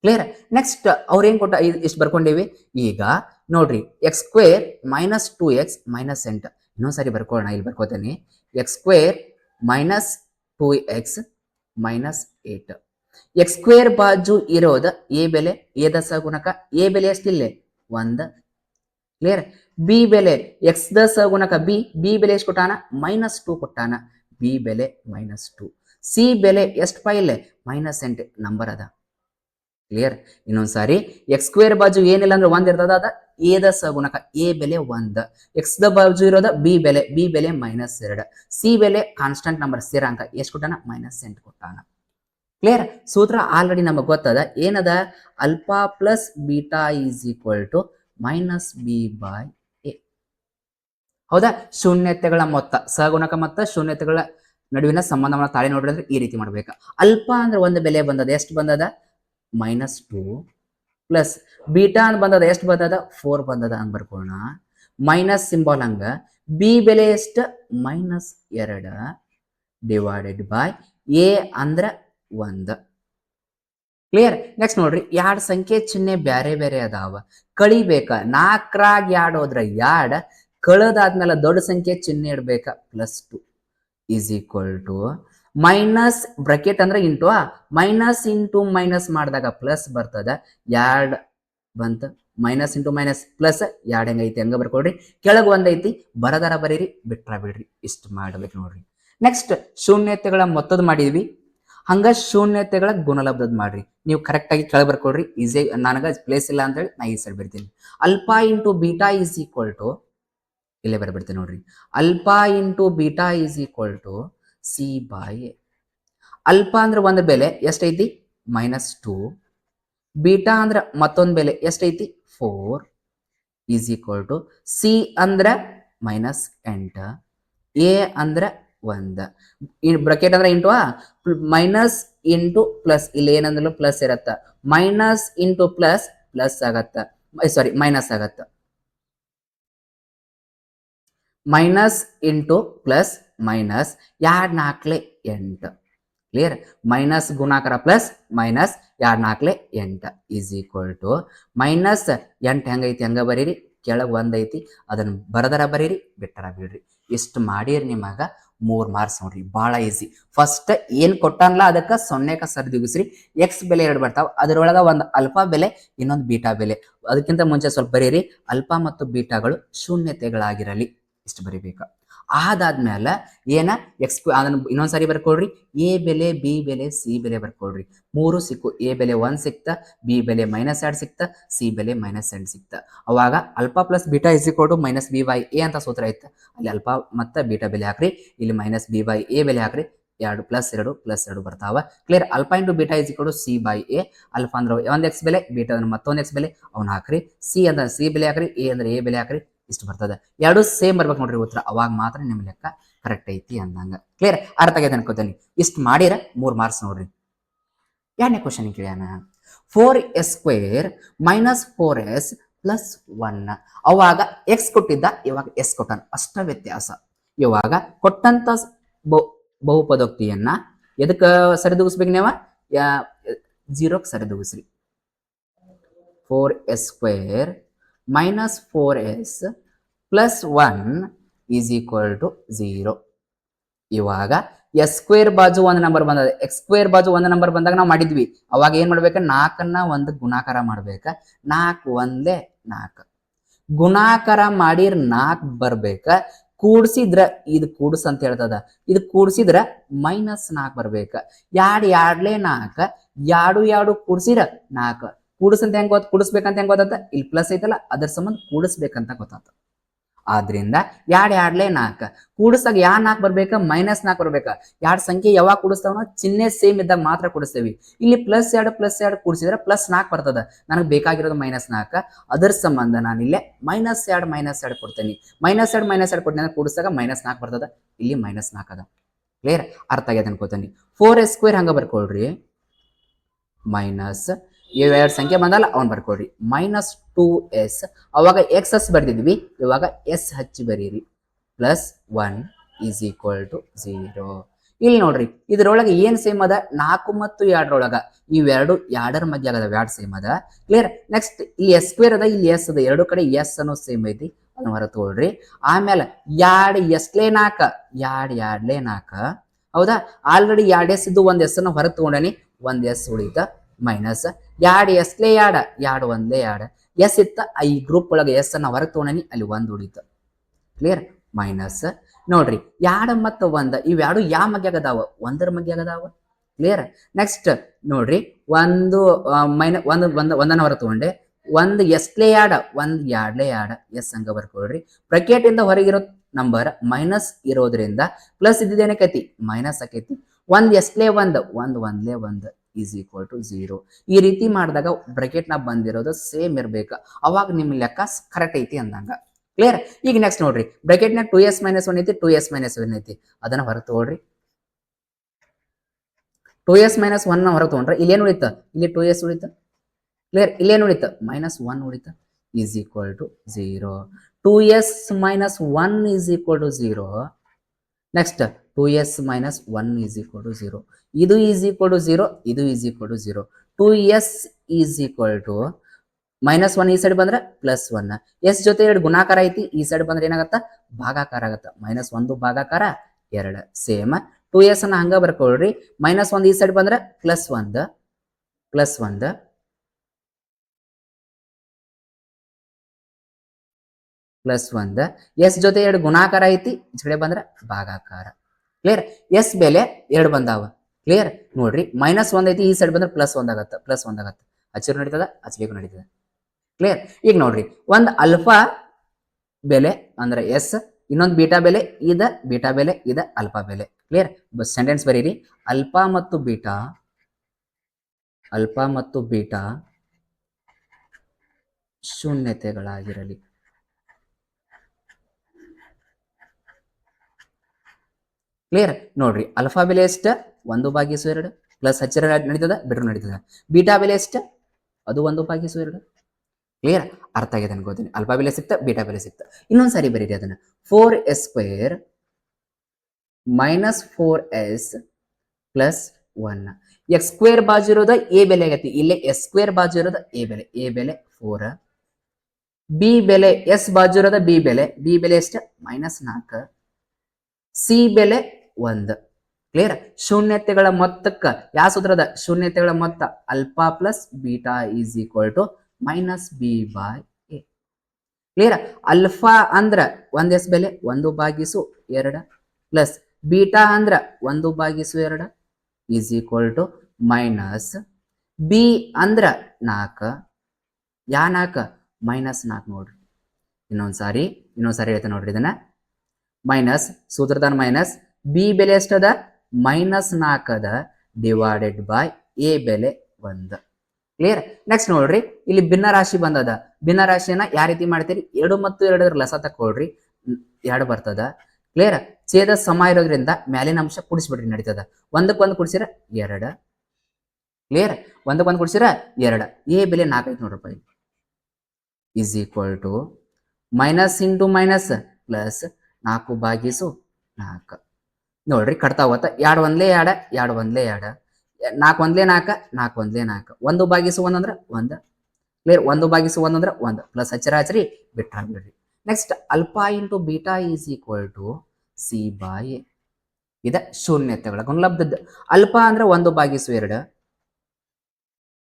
ಕ್ಲಿಯರ್. ನೆಕ್ಸ್ಟ್ ಅವ್ರು ಏನ್ ಕೊಟ್ಟ, ಇಷ್ಟು ಬರ್ಕೊಂಡಿವಿ. ಈಗ ನೋಡ್ರಿ x² -2x -8. ಇನ್ನೊಂದ್ಸರಿ ಬರ್ಕೊಳ್ಳೋಣ, ಇಲ್ಲಿ ಬರ್ಕೋತೇನೆ. x² -2x -8. x² ಬಾಜು ಇರೋದ ಎ ಬೆಲೆ, ಎ ದಶಗುಣಕ ಎ ಬೆಲೆ ಎಷ್ಟಿಲ್ಲೇ 1. ಕ್ಲಿಯರ್. ಬಿ ಬೆಲೆ x ದಶಗುಣಕ ಬಿ ಬೆಲೆ ಎಷ್ಟು ಕೊಟ್ಟಾನ, -2 ಕೊಟ್ಟಾನ, ಬಿ ಬೆಲೆ -2. ಸಿ ಬೆಲೆ ಎಷ್ಟು ಇಲ್ಲೇ, -8 ನಂಬರ್ ಅದ. ಕ್ಲಿಯರ್. ಇನ್ನೊಂದ್ಸಾರಿ x² ಬಾಜು ಏನಿಲ್ಲ ಅಂದ್ರೆ 1 ಇರ್ತದ, ಅದ ಎ ದಶಗುಣಕ ಎ ಬೆಲೆ 1. x ಬಾಜು ಇರೋದ ಬಿ ಬೆಲೆ -2. ಸಿ ಬೆಲೆ ಕಾನ್ಸ್ಟಂಟ್ ನಂಬರ್ ಸ್ಥಿರಾಂಕ ಎಷ್ಟು ಕೊಟ್ಟಾನ, -8 ಕೊಟ್ಟಾನ. ಕ್ಲಿಯರ್. ಸೂತ್ರ ಆಲ್ರೆಡಿ ನಮಗೆ ಗೊತ್ತದ, ಏನದ, ಅಲ್ಫಾ ಪ್ಲಸ್ ಬೀಟಾ = -b/a. ಹೌದಾ. ಶೂನ್ಯತೆಗಳ ಮೊತ್ತ, ಸಹಗುಣಕ ಮತ್ತು ಶೂನ್ಯತೆಗಳ ನಡುವಿನ ಸಂಬಂಧವನ್ನು ತಾಳಿ ನೋಡಿದ್ರೆ ಈ ರೀತಿ ಮಾಡ್ಬೇಕು. ಅಲ್ಫಾ ಅಂದ್ರೆ ಒಂದು ಬೆಲೆ ಬಂದದ, ಎಷ್ಟು ಬಂದದ, -2, ಪ್ಲಸ್ ಬೀಟಾ ಅಂತ ಬಂದದ, ಎಷ್ಟು ಬಂದದ, 4 ಬಂದದ ಅಂತ ಬರ್ಕೋಣ. ಮೈನಸ್ ಸಿಂಬಾಲ್ ಹಂಗ ಬಿ ಬೆಲೆ ಎಷ್ಟು, -2 ಡಿವೈಡೆಡ್ ಬೈ ಎ ಅಂದ್ರೆ 1. ಕ್ಲಿಯರ್. ನೆಕ್ಸ್ಟ್ ನೋಡ್ರಿ, ಎರಡು ಸಂಖ್ಯೆ ಚಿಹ್ನೆ ಬೇರೆ ಬೇರೆ ಅದಾವ, ಕಳಿಬೇಕ. 4ರಾಗ 2 ಹೋದ್ರ 2, ಕಳೆದಾದ್ಮೇಲೆ ದೊಡ್ಡ ಸಂಖ್ಯೆ ಚಿಹ್ನೆ ಇಡ್ಬೇಕ, +2 = ಮೈನಸ್ ಬ್ರಾಕೆಟ್ ಅಂದ್ರೆ ಇಂಟು, ಮೈನಸ್ ಇಂಟು ಮೈನಸ್ ಮಾಡಿದಾಗ ಪ್ಲಸ್ ಬರ್ತದ. 2 ಬಂತ, ಮೈನಸ್ ಇಂಟು ಮೈನಸ್ ಪ್ಲಸ್, 2 ಹೆಂಗೈತಿ ಹಂಗ ಬರ್ಕೊಡ್ರಿ. ಕೆಳಗೆ ಒಂದೈತಿ, ಬರದಾರ ಬರೀರಿ, ಬಿಟ್ರ ಬಿಡ್ರಿ, ಇಷ್ಟು ಮಾಡ್ಬೇಕು ನೋಡ್ರಿ. ನೆಕ್ಸ್ಟ್ ಶೂನ್ಯತೆಗಳ ಮೊತ್ತದ ಮಾಡಿದ್ವಿ, ಹಂಗ ಶೂನ್ಯತೆಗಳ ಗುಣಲಬ್ಧದ ಮಾಡ್ರಿ. ನೀವು ಕರೆಕ್ಟ್ ಆಗಿ ಕೆಳಗೆ ಬರ್ಕೊಡ್ರಿ, ಈಸಿ. ನನಗೆ ಪ್ಲೇಸ್ ಇಲ್ಲ ಅಂತ ಹೇಳಿ ನಾ ಈ ಸೈಡ್ ಬರ್ತೀನಿ. ಅಲ್ಫಾ ಇಂಟು ಬೀಟಾ = ಇಲ್ಲೇ ಬರ್ಬಿಡ್ತೀನಿ ನೋಡ್ರಿ. Alpha into beta = c/a. Alpha ಅಂದ್ರೆ ಒಂದು ಬೆಲೆ ಎಷ್ಟೈತಿ, -2. ಬೀಟಾ ಅಂದ್ರೆ ಮತ್ತೊಂದು ಬೆಲೆ ಎಷ್ಟೈತಿ, 4 = ಸಿ ಅಂದ್ರೆ -8, ಎ ಅಂದ್ರೆ 1. ಬ್ರಾಕೆಟ್ ಅಂದ್ರೆ ಇಂಟು, ಮೈನಸ್ ಇಂಟು ಪ್ಲಸ್, ಇಲ್ಲಿ ಏನಂದ್ರೂ ಪ್ಲಸ್ ಇರತ್ತ. ಮೈನಸ್ ಇಂಟು ಪ್ಲಸ್ ಪ್ಲಸ್ ಆಗತ್ತ, ಸಾರಿ ಮೈನಸ್ ಆಗತ್ತ. Minus into plus minus 2 4 8 clear. Minus ಗುಣಾಕಾರ plus minus 2 4 8 is equal to minus 8 ಹೆಂಗೈತಿ ಹಂಗ ಬರೀರಿ, ಕೆಳಗೆ 1 ಐತಿ ಅದನ್ನ ಬರದರ ಬರೀರಿ, ಬಿಟ್ಟರ ಬಿಡ್ರಿ. ಇಷ್ಟು ಮಾಡಿರಿ ನಿಮಗ 3 ಮಾರ್ಕ್ಸ್ ನೋಡ್ರಿ, ಭಾಳ ಈಸಿ. ಫಸ್ಟ್ ಏನ್ ಕೊಟ್ಟನಲ್ಲ ಅದಕ್ಕೆ 0ಕ್ಕೆ ಸರಿದೂಗಿಸ್ರಿ. ಎಕ್ಸ್ ಬೆಲೆ 2 ಬರ್ತಾವ, ಅದರೊಳಗೆ ಒಂದು ಅಲ್ಫಾ ಬೆಲೆ ಇನ್ನೊಂದು ಬೀಟಾ ಬೆಲೆ. ಅದಕ್ಕಿಂತ ಮುಂಚೆ ಸ್ವಲ್ಪ ಬರೀರಿ, ಅಲ್ಫಾ ಮತ್ತು ಬೀಟಾಗಳು ಶೂನ್ಯತೆಗಳಾಗಿರಲಿ, ಇಷ್ಟು ಬರಿಬೇಕ. ಅದಾದ್ಮೇಲೆ ಏನ ಎಕ್ಸ್ ಅದನ್ನ ಇನ್ನೊಂದ್ಸರಿ ಬರ್ಕೊಳ್ರಿ. ಎ ಬೆಲೆ, ಬಿ ಬೆಲೆ, ಸಿ ಬೆಲೆ ಬರ್ಕೊಳ್ರಿ. 3 ಸಿಕ್ಕು. ಎ ಬೆಲೆ 1 ಸಿಕ್ತ, ಬಿ ಬೆಲೆ -2 ಸಿಕ್ತ, ಸಿ ಬೆಲೆ -2 ಸಿಕ್ತ. ಅವಾಗ alpha plus beta is equal to minus b by a ಅಂತ ಸೂತ್ರ ಇತ್ತು. ಅಲ್ಲಿ ಅಲ್ಫಾ ಮತ್ತೆ ಬೀಟಾ ಬೆಲೆ ಹಾಕ್ರಿ, ಇಲ್ಲಿ ಮೈನಸ್ ಬಿ ಬೈ ಎ ಬೆಲೆ ಹಾಕ್ರಿ. 2 + 2 ಬರ್ತಾವ. Clear. Alpha into beta is equal to C by a. Alpha ಅಂದ್ರೆ ಒಂದು ಎಕ್ಸ್ ಬೆಲೆ, ಬೀಟಾ ಅಂದ್ರೆ ಮತ್ತೊಂದು ಎಕ್ಸ್ ಬೆಲೆ, ಅವ್ನ ಹಾಕ್ರಿ. ಸಿ ಅಂದ್ರೆ ಸಿ ಬೆಲೆ ಹಾಕ್ರಿ, ಎ ಅಂದ್ರೆ ಎ ಬೆಲೆ ಹಾಕ್ರಿ. ಇಷ್ಟು ಬರ್ತದೆ. ಎರಡು ಸೇಮ್ ಬರ್ಬೇಕು ನೋಡ್ರಿ ಉತ್ತರ, ಅವಾಗ ಮಾತ್ರ ನಿಮ್ ಲೆಕ್ಕ ಕರೆಕ್ಟ್ ಐತಿ ಅಂದಂಗ. ಕ್ಲಿಯರ್. ಅರ್ಥ ಆಗೈತೆ ಅನ್ಕೋತೀನಿ. ಇಷ್ಟು ಮಾಡಿರ 3 ಮಾರ್ಕ್ಸ್ ನೋಡ್ರಿ. ಎರಡನೇ ಕ್ವಶನ್ ಕೇಳ್ಯಾನ, 4s² - 4s + 1. ಅವಾಗ ಎಕ್ಸ್ ಕೊಟ್ಟಿದ್ದ, ಇವಾಗ ಎಸ್ ಕೊಟ್ಟಾನ, ಅಷ್ಟ ವ್ಯತ್ಯಾಸ. ಇವಾಗ ಕೊಟ್ಟಂತ ಬಹುಪದೋಕ್ತಿಯನ್ನ ಎದಕ್ಕೆ ಸರಿದೂಗಿಸ್ಬೇಕು ನೀವು? 0ಕ್ಕೆ ಸರಿದೂಗಿಸ್ರಿ. 4s² - 4s + 1 is equal to 0. ಇವಾಗ s² ಬಾಜು ಒಂದು ನಂಬರ್ ಬಂದದ, x² ಬಾಜು ಒಂದು ನಂಬರ್ ಬಂದಾಗ ನಾವು ಮಾಡಿದ್ವಿ. ಅವಾಗ ಏನ್ ಮಾಡ್ಬೇಕ? 4ನ್ನ 1 ಗುಣಾಕಾರ ಮಾಡ್ಬೇಕ. 4 1 4 ಗುಣಾಕಾರ ಮಾಡಿರ್ 4 ಬರ್ಬೇಕ. ಕೂಡ್ಸಿದ್ರ ಇದು ಕೂಡ್ಸ್ ಅಂತ ಹೇಳ್ತದ, ಇದು ಕೂಡ್ಸಿದ್ರ -4 ಬರ್ಬೇಕ. 2 2 4 2 2 ಕೂಡ್ಸಿರ 4. ಕೂಡಿಸಂತ ಹೆಂಗ್ ಕೂಡಿಸ್ಬೇಕಂತ ಹೆಂಗ್ ಗೊತ್ತಾತ? ಇಲ್ಲಿ ಪ್ಲಸ್ ಐತಲ್ಲ, ಅದ್ರ ಸಂಬಂಧ ಕೂಡಿಸ್ಬೇಕಂತ ಗೊತ್ತಾತ. ಆದ್ರಿಂದ 2 2 4 ಕೂಡಿಸಾಗ ಯಾ 4 ಬರ್ಬೇಕ? -4 ಬರ್ಬೇಕ. 2 ಸಂಖ್ಯೆ ಯಾವಾಗ ಕೂಡಿಸ್ತಾವ? ಚಿಹ್ನೆ ಸೇಮ್ ಇದ್ದಾಗ ಮಾತ್ರ ಕೂಡಿಸ್ತೇವಿ. ಇಲ್ಲಿ +2 +2 ಕೂಡಿಸಿದ್ರೆ +4 ಬರ್ತದ. ನನಗೆ ಬೇಕಾಗಿರೋದು -4. ಅದರ ಸಂಬಂಧ ನಾನು ಇಲ್ಲೇ -2 -2 ಕೊಡ್ತೇನೆ. -2 -2 ಕೊಡ್ತೇನೆ, ಕೂಡಿಸಾಗ -4 ಬರ್ತದ. ಇಲ್ಲಿ -4 ಅದ. ಕ್ಲಿಯರ್. ಅರ್ಥ ಆಗೈತೆ ಅನ್ಕೋತೀನಿ. 4s² ಹಂಗ ಬರ್ಕೊಳ್ರಿ. ಮೈನಸ್ ಇವೆರಡು ಸಂಖ್ಯೆ ಬಂದಲ್ಲ, ಅವ್ನು ಬರ್ಕೊಡ್ರಿ. -2s. ಅವಾಗ ಎಕ್ಸ್ ಬರ್ದಿದ್ವಿ, ಇವಾಗ ಎಸ್ ಹಚ್ಚಿ ಬರೀರಿ. +1 ಈಸ್ ಈಕ್ವಲ್ ಟು 0. ಇಲ್ಲಿ ನೋಡ್ರಿ, ಇದ್ರೊಳಗೆ ಏನ್ ಸೇಮ್ ಅದ? 4 ಮತ್ತು 2 ಇವೆರಡು 2ರ ಮಧ್ಯ ಆಗದ, 2 ಸೇಮ್ ಅದ. ಕ್ಲಿಯರ್. ನೆಕ್ಸ್ಟ್ ಇಲ್ಲಿ s² ಅದ, ಇಲ್ಲಿ ಎಸ್ ಅದ, ಎರಡು ಕಡೆ ಎಸ್ ಅನ್ನೋ ಸೇಮ್ ಐತಿ, ಅದನ್ನ ಹೊರ ತಗೊಳ್ರಿ. ಆಮೇಲೆ 2 ಎಸ್ಲೇ 4 2 2 4 ಹೌದಾ? ಆಲ್ರೆಡಿ 2 ಎಸ್ ಇದ್ದು 1 ಎಸ್ ಅನ್ನು ಹೊರ ತಗೊಂಡನಿ, 1 ಎಸ್ ಉಳಿತ. ಮೈನಸ್ 2 ಎಸ್ಲೇ 2 2 1 2 ಎಸ್ ಇತ್ತ, ಈ ಗ್ರೂಪ್ ಒಳಗೆ ಎಸ್ ಅನ್ನ ಹೊರಗೆ ತಗೊಂಡನಿ, ಅಲ್ಲಿ 1 ಉಳಿತ. ಕ್ಲಿಯರ್. ಮೈನಸ್ ನೋಡ್ರಿ 2 ಮತ್ತು 1 ಇವೆರಡು ಯಾವ ಮಧ್ಯಾಗದಾವ? 1ರ ಮಧ್ಯಾಗದಾವ. ಕ್ಲಿಯರ್. ನೆಕ್ಸ್ಟ್ ನೋಡ್ರಿ, ಒಂದನ್ನ ಹೊರ ತಗೊಂಡೆ, 1 ಎಸ್ಲೇ 2 1 2 2 ಎಸ್ ಹಂಗ ಬರ್ಕೊಳ್ರಿ. ಬ್ರಾಕೆಟ್ ಇಂದ ಹೊರಗಿರೋ ನಂಬರ್ ಮೈನಸ್ ಇರೋದ್ರಿಂದ ಪ್ಲಸ್ ಇದ್ದಿದ್ದೇನಕೈತಿ? ಮೈನಸ್ ಆಕೈತಿ. 1 ಎಸ್ಲೇ 1 1 1 1 ಈಸ್ ಈಕ್ವಲ್ ಟು 0. ಈ ರೀತಿ ಮಾಡಿದಾಗ ಬ್ರಾಕೆಟ್ ನ ಬಂದಿರೋದು ಸೇಮ್ ಇರ್ಬೇಕು, ಅವಾಗ ನಿಮ್ ಲೆಕ್ಕ ಕರೆಕ್ಟ್ ಐತಿ ಅಂದಂಗ. ಕ್ಲಿಯರ್. ಈಗ ನೆಕ್ಸ್ಟ್ ನೋಡ್ರಿ, ಬ್ರಾಕೆಟ್ ನ 2s - 1 ಐತಿ, 2s - 1 ಐತಿ, ಅದನ್ನ ಹೊರ ತಗೊಳ್ರಿ. 2s - 1 ಹೊರ ತಗೊಂಡ್ರೆ ಇಲ್ಲೇನು ಉಳಿತ? ಇಲ್ಲಿ 2s ಉಳಿತ. ಕ್ಲಿಯರ್. ಇಲ್ಲೇನು ಉಳಿತ? -1 ಉಳಿತ. Is equal to 0. 2s - 1 is equal to 0. Next 2s - 1 is equal to 0. ಇದು ಈಸ್ ಈಕ್ವಲ್ ಟು 0, ಇದು is equal to 0. 2s is equal to -1 ಈ ಸೈಡ್ ಬಂದ್ರೆ +1. ಎಸ್ ಜೊತೆ 2 ಗುಣಾಕಾರ ಐತಿ, ಈ ಸೈಡ್ ಬಂದ್ರೆ ಏನಾಗತ್ತ? ಭಾಗಾಕಾರ ಆಗತ್ತ. -1 ಭಾಗಾಕಾರ 2 ಸೇಮ್. 2s ಅನ್ನ ಹಂಗ ಬರ್ಕೊಳ್ರಿ. -1 ಈ ಸೈಡ್ ಬಂದ್ರೆ +1 +1 +1. ಎಸ್ ಜೊತೆ 2 ಗುಣಾಕಾರ ಐತಿ, ಈ ಕಡೆ ಬಂದ್ರೆ ಭಾಗಾಕಾರ. ಕ್ಲಿಯರ್. ಎಸ್ ಬೆಲೆ 2 ಬಂದಾವ. ಕ್ಲಿಯರ್. ನೋಡ್ರಿ, -1 ಐತಿ, ಈ ಸೈಡ್ ಬಂದ್ರೆ +1 ಆಗತ್ತ, +1 ಆಗತ್ತ. ಹಚ್ಚಿರು ನಡೀತದ, ಹಚ್ಬೇಕು ನಡೀತದ. ಕ್ಲಿಯರ್. ಈಗ ನೋಡ್ರಿ, ಒಂದು ಅಲ್ಫಾ ಬೆಲೆ ಅಂದ್ರೆ ಎಸ್, ಇನ್ನೊಂದು ಬೀಟಾ ಬೆಲೆ ಇದ, ಬೀಟಾ ಬೆಲೆ ಇದ, ಅಲ್ಫಾ ಬೆಲೆ. ಕ್ಲಿಯರ್. ಸೆಂಟೆನ್ಸ್ ಬರೀರಿ. ಅಲ್ಫಾ ಮತ್ತು ಬೀಟಾ ಶೂನ್ಯತೆಗಳಾಗಿರಲಿ. ಕ್ಲಿಯರ್. ನೋಡ್ರಿ, ಅಲ್ಫಾ ಬೆಲೆ ಎಷ್ಟ? 1/2 ಪ್ಲಸ್ ಹಚ್ಚಿರ ನಡೀತದ, ಬಿಟ್ರು ನಡೀತದ. ಬೀಟಾ ಬೆಲೆ ಎಷ್ಟ? ಅದು 1/2. ಕ್ಲಿಯರ್? ಅರ್ಥ ಆಗಿದೆ ಅನ್ಕೋತೀನಿ. ಅಲ್ಫಾ ಬೆಲೆ ಸಿಕ್ತ, ಬೀಟಾ ಬೆಲೆ ಸಿಕ್ತ. ಇನ್ನೊಂದು ಸಾರಿ ಬರೀರಿ ಅದನ್ನ. 4s square minus 4s plus 1. X square ಬಾಜು ಇರೋದ ಎ ಬೆಲೆ ಆಗೈತಿ. ಇಲ್ಲೇ ಎಸ್ ಸ್ಕ್ವೇರ್ ಬಾಜು ಇರೋದ ಎ ಬೆಲೆ. ಎ ಬೆಲೆ 4, ಬಿ ಬೆಲೆ ಎಸ್ ಬಾಜು ಇರೋದ ಬಿ ಬೆಲೆ ಎಷ್ಟು? -4, ಸಿ ಬೆಲೆ 1. ಕ್ಲಿಯರ್? ಶೂನ್ಯತೆಗಳ ಮೊತ್ತಕ್ಕ ಯಾವ ಸೂತ್ರದ? ಶೂನ್ಯತೆಗಳ ಮೊತ್ತ alpha plus beta is equal to -b/a. Clear? Alpha ಅಂದ್ರ 1s ಬೆಲೆ 1/2 ಪ್ಲಸ್ ಬೀಟಾ ಅಂದ್ರ 1/2 is equal to minus b ಅಂದ್ರ 4. ಯಾ 4? -4 ನೋಡ್ರಿ. ಇನ್ನೊಂದ್ಸಾರಿ ಹೇಳ್ತೇನೆ ನೋಡ್ರಿ ಇದನ್ನ. ಮೈನಸ್ ಸೂತ್ರದಾನ ಮೈನಸ್ ಬಿ ಬೆಲೆ ಎಷ್ಟದ? -4 ಅದ ಡಿವೈಡೆಡ್ ಬೈ ಎ ಬೆಲೆ 1. ಕ್ಲಿಯರ್? ನೆಕ್ಸ್ಟ್ ನೋಡ್ರಿ, ಇಲ್ಲಿ ಭಿನ್ನ ರಾಶಿ ಬಂದದ. ಭಿನ್ನ ರಾಶಿಯನ್ನ ಯಾವ ರೀತಿ ಮಾಡ್ತೀರಿ? 2 ಮತ್ತು 2 ಲಸ ತಕೊಳ್ರಿ, 2 ಬರ್ತದ. ಕ್ಲಿಯರ್? ಛೇದ ಸಮ ಇರೋದ್ರಿಂದ ಮ್ಯಾಲಿನ ಅಂಶ ಕುಡಿಸ್ಬಿಡ್ರಿ, ನಡೀತದ. 1ಕ್ಕೆ 1 ಕುಡಿಸಿರ 2. ಕ್ಲಿಯರ್? 1ಕ್ಕೆ 1 ಕುಡಿಸಿರ 2. ಎ ಬೆಲೆ 4 ಐತಿ ನೋಡ್ರಿ. Is equal to minus into minus plus 4/4. ನೋಡ್ರಿ ಕಟ್ತಾ ಹೋತ. 2 1 2, 2 1 2, 4 1 4, 4 1 4. 1/1 ಅಂದ್ರೆ 1. ಕ್ಲಿಯರ್? 1/1 ಅಂದ್ರೆ 1 ಪ್ಲಸ್ ಹಚ್ಚರಿ ಬಿಟ್ಟಾಗ್ಬಿಡ್ರಿ. Next alpha into beta is equal to c/a. ಇದ ಶೂನ್ಯತೆಗಳ ಗುಣಲಬ್ಧದ್ದು. ಅಲ್ಫಾ ಅಂದ್ರೆ 1/2,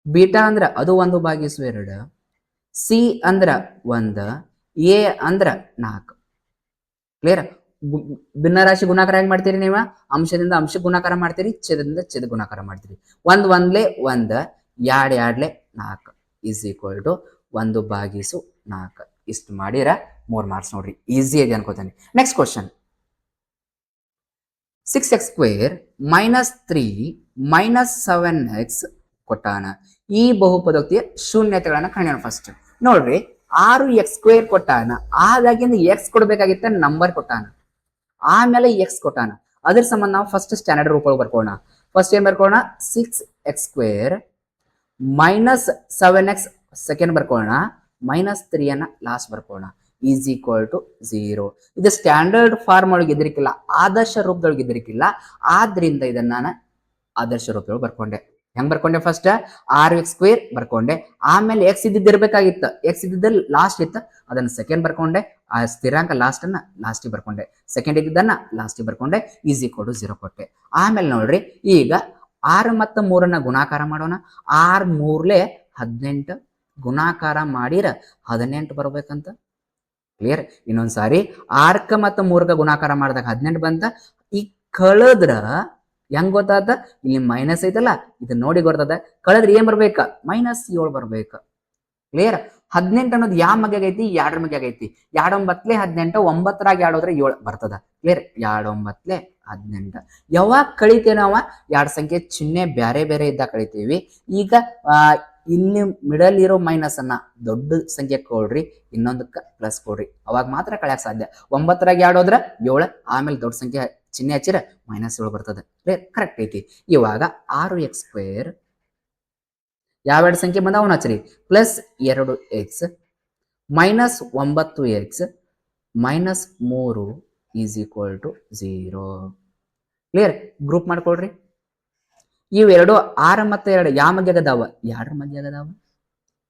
ಬೀಟಾ ಅಂದ್ರ ಅದು 1/2, ಸಿ ಅಂದ್ರ 1, ಎ ಅಂದ್ರ 4. ಕ್ಲಿಯರ್? ಭಿನ್ನರಾಶಿ ಗುಣಾಕಾರ ಹೆಂಗ್ ಮಾಡ್ತೀರಿ ನೀವು? ಅಂಶದಿಂದ ಅಂಶ ಗುಣಾಕಾರ ಮಾಡ್ತೀರಿ, ಛೇದದಿಂದ ಛೇದ ಗುಣಾಕಾರ ಮಾಡ್ತೀರಿ. 1 1 1, 2 2 4 ಈಸ್ ಈಕ್ವಲ್ ಟು 1/4. ಇಷ್ಟು ಮಾಡಿರ 3 ಮಾರ್ಕ್ಸ್ ನೋಡ್ರಿ. ಈಸಿ ಆಗಿ ಅನ್ಕೋತಾನೆ. Next question, 6x square -3 -7x ಕೊಟ್ಟಾನ. ಈ ಬಹುಪದೋಕ್ತಿಯ ಶೂನ್ಯತೆಗಳನ್ನ ಕಂಡು ಫಸ್ಟ್ ನೋಡ್ರಿ. 6x ಸ್ಕ್ವೇರ್ ಕೊಟ್ಟಾನ, ಆದಾಗಿಂದ x ಕೊಡ್ಬೇಕಾಗಿತ್ತ ನಂಬರ್ ಕೊಟ್ಟಾನ, ಆಮೇಲೆ x ಕೊಟ್ಟಾನ. ಅದ್ರ ಸಂಬಂಧ ನಾವು ಫಸ್ಟ್ ಸ್ಟ್ಯಾಂಡರ್ಡ್ ರೂಪ ಬರ್ಕೋಣ. ಫಸ್ಟ್ ಏನ್ ಬರ್ಕೋಣ? 6x ಸ್ಕ್ವೇರ್ -7x ಸೆಕೆಂಡ್ ಬರ್ಕೋಣ, -3 ಅನ್ನ ಲಾಸ್ಟ್ ಬರ್ಕೋಣ, ಈಸ್ ಈಕ್ವಲ್ ಟು 0. ಇದು ಸ್ಟ್ಯಾಂಡರ್ಡ್ ಫಾರ್ಮ್ ಒಳಗೆ ಇದ್ರಿಕಿಲ್ಲ, ಆದರ್ಶ ರೂಪದೊಳಗೆ ಇದ್ರಿಕಿಲ್ಲ. ಆದ್ರಿಂದ ಇದನ್ನ ನಾನು ಆದರ್ಶ ರೂಪದೊಳಗೆ ಬರ್ಕೊಂಡೆ. ಹೆಂಗ್ ಬರ್ಕೊಂಡೆ? ಫಸ್ಟ್ 6x ಸ್ಕ್ವೇರ್ ಬರ್ಕೊಂಡೆ, ಆಮೇಲೆ x ಇದ್ದಿರ್ಬೇಕಾಗಿತ್ತು, x ಇದ್ದಿದ್ದ ಲಾಸ್ಟ್ ಇತ್ತು, ಅದನ್ನ ಸೆಕೆಂಡ್ ಬರ್ಕೊಂಡೆ. ಆ ಸ್ಥಿರಾಂಕ ಲಾಸ್ಟ್ ಅನ್ನ ಲಾಸ್ಟಿಗೆ ಬರ್ಕೊಂಡೆ, ಸೆಕೆಂಡ್ ಇದ್ದನ್ನ ಲಾಸ್ಟಿಗೆ ಬರ್ಕೊಂಡೆ, ಈಸ್ ಈಕ್ವಲ್ ಟು 0 ಕೊಟ್ಟೆ. ಆಮೇಲೆ ನೋಡ್ರಿ, ಈಗ 6 ಮತ್ತು 3 ಗುಣಾಕಾರ ಮಾಡೋಣ. 6 3 18 ಗುಣಾಕಾರ ಮಾಡಿರ 18 ಬರ್ಬೇಕಂತ. ಕ್ಲಿಯರ್? ಇನ್ನೊಂದ್ಸಾರಿ 6 ಮತ್ತು 3 ಗುಣಾಕಾರ ಮಾಡಿದಾಗ 18 ಬಂತ. ಈ ಕಳೆದ್ರ ಹೆಂಗ್ ಗೊತ್ತಾದ? ಇಲ್ಲಿ ಮೈನಸ್ ಐತಲ್ಲ, ಇದು ನೋಡಿ ಗೊತ್ತದ. ಕಳೆದ್ರೆ ಏನ್ ಬರ್ಬೇಕ? -7 ಬರ್ಬೇಕ. ಕ್ಲಿಯರ್? 18 ಅನ್ನೋದು ಯಾವ ಮಗ್ಯಾಗ ಐತಿ? 2 ಮಗ್ಯಾಗ ಐತಿ. 2 9 18, 9ರಾಗ 2 ಹೋದ್ರೆ 7 ಬರ್ತದ. ಕ್ಲಿಯರ್? 2 9 18. ಯಾವಾಗ ಕಳಿತೇವೆ ನಾವು? 2 ಸಂಖ್ಯೆ ಚಿಹ್ನೆ ಬೇರೆ ಬೇರೆ ಇದ್ದಾಗ ಕಳಿತೀವಿ. ಈಗ ಇಲ್ಲಿ ಮಿಡಲ್ ಇರೋ ಮೈನಸ್ ಅನ್ನ ದೊಡ್ಡ ಸಂಖ್ಯೆ ಕೊಡ್ರಿ, ಇನ್ನೊಂದಕ್ಕೆ ಪ್ಲಸ್ ಕೊಡ್ರಿ, ಅವಾಗ ಮಾತ್ರ ಕಳ್ಯಾಕ್ ಸಾಧ್ಯ. 9ರಾಗ 2 ಹೋದ್ರ 7, ಆಮೇಲೆ ದೊಡ್ಡ ಸಂಖ್ಯೆ ಚಿಹ್ನೆ ಹಚ್ಚಿರ -7 ಬರ್ತದೆ. ಕರೆಕ್ಟ್ ಐತಿ. ಇವಾಗ 6x ಸ್ಕ್ವೇರ್ ಯಾವೆರಡು ಸಂಖ್ಯೆ ಬಂದ ಅವನು ಹಚ್ಚಿರಿ, +2x -9x -3 is equal to 0. Clear? Group ಮಾಡ್ಕೊಳ್ರಿ. ಇವೆರಡು 6 ಮತ್ತು 2 ಯಾವ ಮಗ್ಯಾಗದಾವ? 2 ಮಗ್ಯಾಗದಾವ.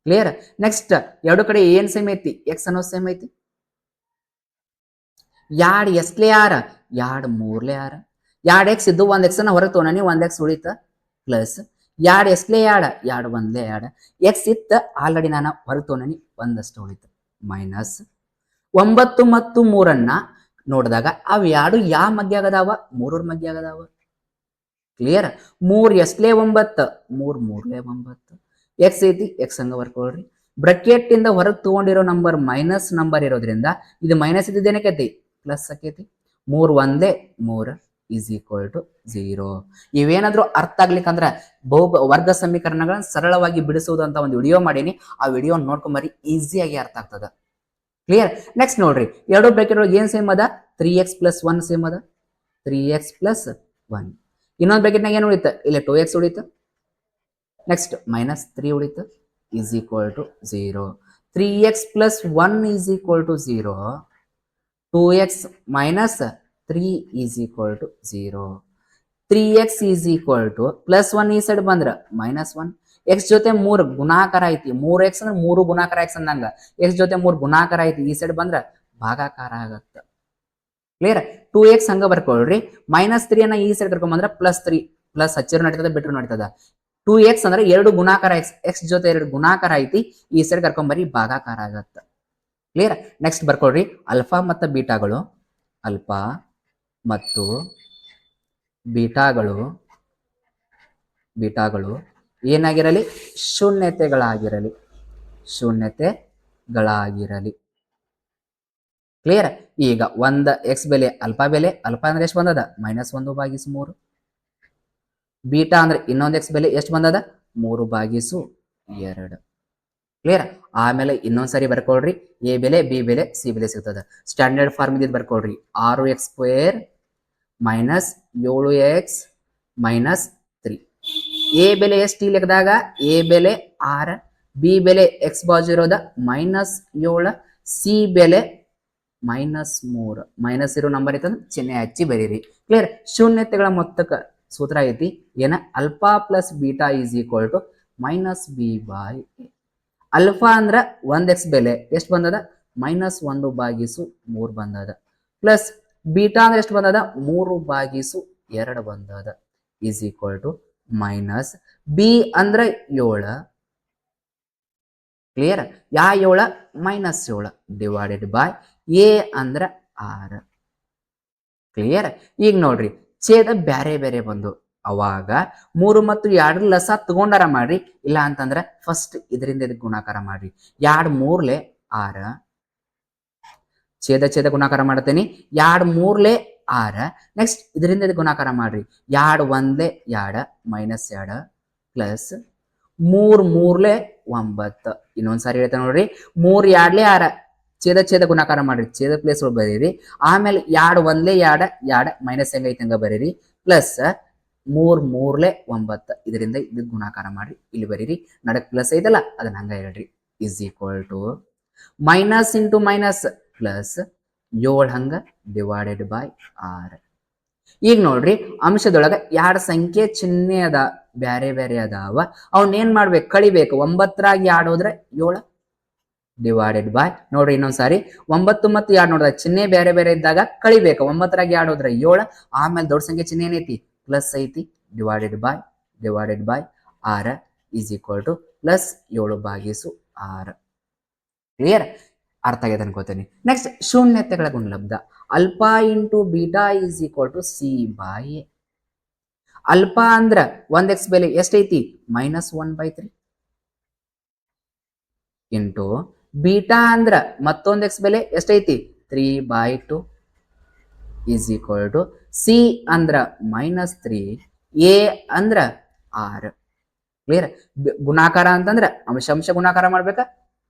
ಕ್ಲಿಯರ್? ನೆಕ್ಸ್ಟ್ ಎರಡು ಕಡೆ ಏನ್ ಸೇಮ್ ಐತಿ? ಎಕ್ಸ್ ಅನ್ನೋ ಸೇಮ್ ಐತಿ. 2 ಎಸ್ಲೆ 6, 2 3 6, 2x ಇದ್ದು 1x ಅನ್ನ ಹೊರಗೆ ತೋಣಿ, 1x ಉಳಿತ, ಪ್ಲಸ್ 2 ಎಸ್ಲೆ 2, 2 1 2, ಎಕ್ಸ್ ಇತ್ತ ಆಲ್ರೆಡಿ ನಾನು ಹೊರಗೆ ತೋಣಿ, ಒಂದಷ್ಟು ಉಳಿತು, ಮೈನಸ್ 9 ಮತ್ತು 3 ನೋಡಿದಾಗ ಅವು 2 ಯಾವ ಮಗ್ಯಾಗದಾವ? 3 ಮಗ್ಯಾಗದಾವ. ಕ್ಲಿಯರ್? 3 ಎಸ್ಲೆ 9, 3 3 9, ಎಕ್ಸ್ ಐತಿ, ಎಕ್ಸ್ ಹಂಗ ಬರ್ಕೊಳ್ರಿ. ಬ್ರಕೆಟ್ ಇಂದ ಹೊರಗೆ ತಗೊಂಡಿರೋ ನಂಬರ್ ಮೈನಸ್ ನಂಬರ್ ಇರೋದ್ರಿಂದ ಇದು ಮೈನಸ್ ಇದ್ದೇನಕೈತಿ? ಪ್ಲಸ್ ಆಕೈತಿ. 3 1 3 ಈಸ್ ಈಕ್ವಲ್ ಟು 0. ಇವೇನಾದ್ರೂ ಅರ್ಥ ಆಗ್ಲಿಕ್ಕಂದ್ರ ವರ್ಗ ಸಮೀಕರಣಗಳನ್ನ ಸರಳವಾಗಿ ಬಿಡಿಸುವುದು ಅಂತ ಒಂದು ವಿಡಿಯೋ ಮಾಡೀನಿ, ಆ ವಿಡಿಯೋ ನೋಡ್ಕೊಂಬರಿ, ಈಸಿಯಾಗಿ ಅರ್ಥ ಆಗ್ತದ. ಕ್ಲಿಯರ್? ನೆಕ್ಸ್ಟ್ ನೋಡ್ರಿ, ಎರಡು ಬ್ರಾಕೆಟ್ ಒಳಗೆ ಏನ್ ಸೇಮ್ ಅದ? 3x + 1 ಸೇಮ್ ಅದ, 3x + 1. ಇನ್ನೊಂದು ಬ್ರಾಕೆಟ್ನಾಗ ಏನು ಉಳಿತ? ಇಲ್ಲ 2x ಉಳಿತು, ನೆಕ್ಸ್ಟ್ -3 ಉಳಿತು, is equal to 0. 3x plus 1 is equal to 0. 2x minus 3 is equal to 0. 3x is equal to plus 1 ಈ ಸೈಡ್ ಬಂದ್ರ ಮೈನಸ್ 1. ಎಕ್ಸ್ ಜೊತೆ 3 ಗುಣಾಕಾರ ಐತಿ. 3x ಅಂದ್ರೆ 3 ಗುಣಾಕಾರ x ಅಂದಂಗ. ಎಕ್ಸ್ ಜೊತೆ 3 ಗುಣಾಕಾರ ಐತಿ. ಈ ಸೈಡ್ ಬಂದ್ರ ಭಾಗಾಕಾರ ಆಗತ್ತ. ಕ್ಲಿಯರ್? 2x ಹಂಗ ಬರ್ಕೊಳ್ರಿ. ಮೈನಸ್ 3 ಅನ್ನ ಈ ಸೈಡ್ ಕರ್ಕೊಂಡ್ ಬಂದ್ರ ಪ್ಲಸ್ 3. ಪ್ಲಸ್ ಹಚ್ಚಿರು ನಡೀತದ, ಬಿಟ್ರು ನಡೀತದ. 2x ಅಂದ್ರೆ 2 ಗುಣಾಕಾರ x. ಎಕ್ಸ್ ಜೊತೆ 2 ಗುಣಾಕಾರ ಐತಿ. ಈ ಸೈಡ್ ಕರ್ಕೊಂಡ್ ಬರ್ರಿ, ಭಾಗಾಕಾರ ಆಗತ್ತ. ಕ್ಲಿಯರ್? ನೆಕ್ಸ್ಟ್ ಬರ್ಕೊಳ್ರಿ, ಅಲ್ಫಾ ಮತ್ತು ಬೀಟಾಗಳು. ಅಲ್ಫಾ ಮತ್ತು ಬೀಟಾಗಳು ಏನಾಗಿರಲಿ? ಶೂನ್ಯತೆಗಳಾಗಿರಲಿ. ಕ್ಲಿಯರ್? ಈಗ ಒಂದು ಎಕ್ಸ್ ಬೆಲೆ ಅಲ್ಫಾ ಬೆಲೆ. ಅಲ್ಫಾ ಅಂದ್ರೆ ಎಷ್ಟು ಬಂದದ? -1/3. ಬೀಟಾ ಅಂದ್ರೆ ಇನ್ನೊಂದು ಎಕ್ಸ್ ಬೆಲೆ ಎಷ್ಟು ಬಂದದ? 3/2. ಕ್ಲಿಯರ್? ಆಮೇಲೆ ಇನ್ನೊಂದ್ಸರಿ ಬರ್ಕೊಳ್ರಿ, ಎ ಬೆಲೆ, ಬಿ ಬೆಲೆ, ಸಿ ಬೆಲೆ ಸಿಗ್ತದ. ಸ್ಟ್ಯಾಂಡರ್ಡ್ ಫಾರ್ಮ್ ಇದ್ ಬರ್ಕೊಳ್ರಿ, 6x² minus 7x minus 3. A ಬೆಲೆ ಎಷ್ಟು ಈ ಲೆಕ್ಕದಾಗ? ಎ ಬೆಲೆ 6, ಬಿ ಬೆಲೆ ಎಕ್ಸ್ ಬಾಜು ಇರೋದ -7, ಸಿ ಬೆಲೆ -3. ಮೈನಸ್ ಇರೋ ನಂಬರ್ ಐತಂದ್ರೆ ಚಿಹ್ನೆ ಹಚ್ಚಿ ಬರೀರಿ. ಕ್ಲಿಯರ್? ಶೂನ್ಯತೆಗಳ ಮೊತ್ತಕ್ಕೆ ಸೂತ್ರ ಐತಿ ಏನ? Alpha plus beta is equal to -b/a. Alpha ಅಂದ್ರ 1x ಬೆಲೆ ಎಷ್ಟು ಬಂದದ? -1/3 ಬಂದದ. ಪ್ಲಸ್ ಬೀಟಾ ಅಂದ್ರೆ ಎಷ್ಟು ಬಂದದ? 3/2 ಬಂದದ. Is equal to minus b ಅಂದ್ರೆ 7. ಕ್ಲಿಯರ್? ಯಾ 7? -7 ಡಿವೈಡೆಡ್ ಬೈ ಎ ಅಂದ್ರ 6. ಕ್ಲಿಯರ್? ಈಗ ನೋಡ್ರಿ, ಛೇದ ಬ್ಯಾರೆ ಬೇರೆ ಬಂದು ಅವಾಗ 3 ಮತ್ತು 2 ಲಸ ತಗೊಂಡಾರ ಮಾಡ್ರಿ. ಇಲ್ಲ ಅಂತಂದ್ರ ಫಸ್ಟ್ ಇದರಿಂದ ಇದಕ್ಕೆ ಗುಣಾಕಾರ ಮಾಡ್ರಿ. 2 3 6. ಛೇದ ಗುಣಾಕಾರ ಮಾಡ್ತೇನಿ. 2 3 6. ನೆಕ್ಸ್ಟ್ ಇದರಿಂದ ಇದಕ್ಕೆ ಗುಣಾಕಾರ ಮಾಡ್ರಿ. 2 1 2 -2 ಪ್ಲಸ್ 3 3 9. ಇನ್ನೊಂದ್ಸಾರಿ ಹೇಳ್ತೇನೆ ನೋಡ್ರಿ, 3 2 6. ಛೇದ ಗುಣಾಕಾರ ಮಾಡ್ರಿ. ಛೇದ ಪ್ಲೇಸ್ ಬರೀರಿ. ಆಮೇಲೆ 2 1 2 2 ಮೈನಸ್ ಹೆಂಗ ಐತೆ ಹಂಗ ಬರೀರಿ. ಪ್ಲಸ್ 3 3 9. ಇದರಿಂದ ಇದಕ್ಕೆ ಗುಣಾಕಾರ ಮಾಡ್ರಿ. ಇಲ್ಲಿ ಬರೀರಿ. ನಡಕ್ ಪ್ಲಸ್ ಐತಲ್ಲ ಅದನ್ನ ಹಂಗ ಹೇಳ್ರಿ. Is equal to minus into minus plus 7 ಹಂಗ ಡಿವೈಡೆಡ್ ಬೈ 6. ಈಗ ನೋಡ್ರಿ, ಅಂಶದೊಳಗ 2 ಸಂಖ್ಯೆ ಚಿಹ್ನೆ ಅದ, ಬ್ಯಾರೆ ಬೇರೆ ಅದಾವ. ಅವನ್ ಏನ್ ಮಾಡ್ಬೇಕು? ಕಳಿಬೇಕು. 9ರಾಗಿ 2 ಹೋದ್ರೆ 7 ಡಿವೈಡೆಡ್ ಬೈ. ನೋಡ್ರಿ ಇನ್ನೊಂದ್ಸಾರಿ, 9 ಮತ್ತು 2 ನೋಡಿದಾಗ ಚಿಹ್ನೆ ಬೇರೆ ಬೇರೆ ಇದ್ದಾಗ ಕಳಿಬೇಕು. 9ರಾಗಿ 2 ಹೋದ್ರೆ 7. ಆಮೇಲೆ ದೊಡ್ಡ ಸಂಖ್ಯೆ ಚಿಹ್ನೆ ಏನೈತಿ? ಪ್ಲಸ್ ಐತಿ. Divided by 6 is equal to plus 7/6. Clear? ಅರ್ಥ ಆಗಿದೆ ಅನ್ಕೋತೀನಿ. ನೆಕ್ಸ್ಟ್ ಶೂನ್ಯತೆಗಳ ಗುಣಲಬ್ಧ. Alpha into beta is equal to c/a. Alpha ಅಂದ್ರ 1x ಬೆಲೆ ಎಷ್ಟೈತಿ? -1/3 ಇಂಟು ಬೀಟಾ ಅಂದ್ರ ಮತ್ತೊಂದು ಎಕ್ಸ್ ಬೆಲೆ ಎಷ್ಟೈತಿ? 3/2 ಈಸ್ ಈಕ್ವಲ್ ಟು ಸಿ ಅಂದ್ರ -3, ಎ ಅಂದ್ರ 6. ಕ್ಲಿಯರ್? ಗುಣಾಕಾರ ಅಂತಂದ್ರ ಅಂಶ ಗುಣಾಕಾರ ಮಾಡ್ಬೇಕಾ,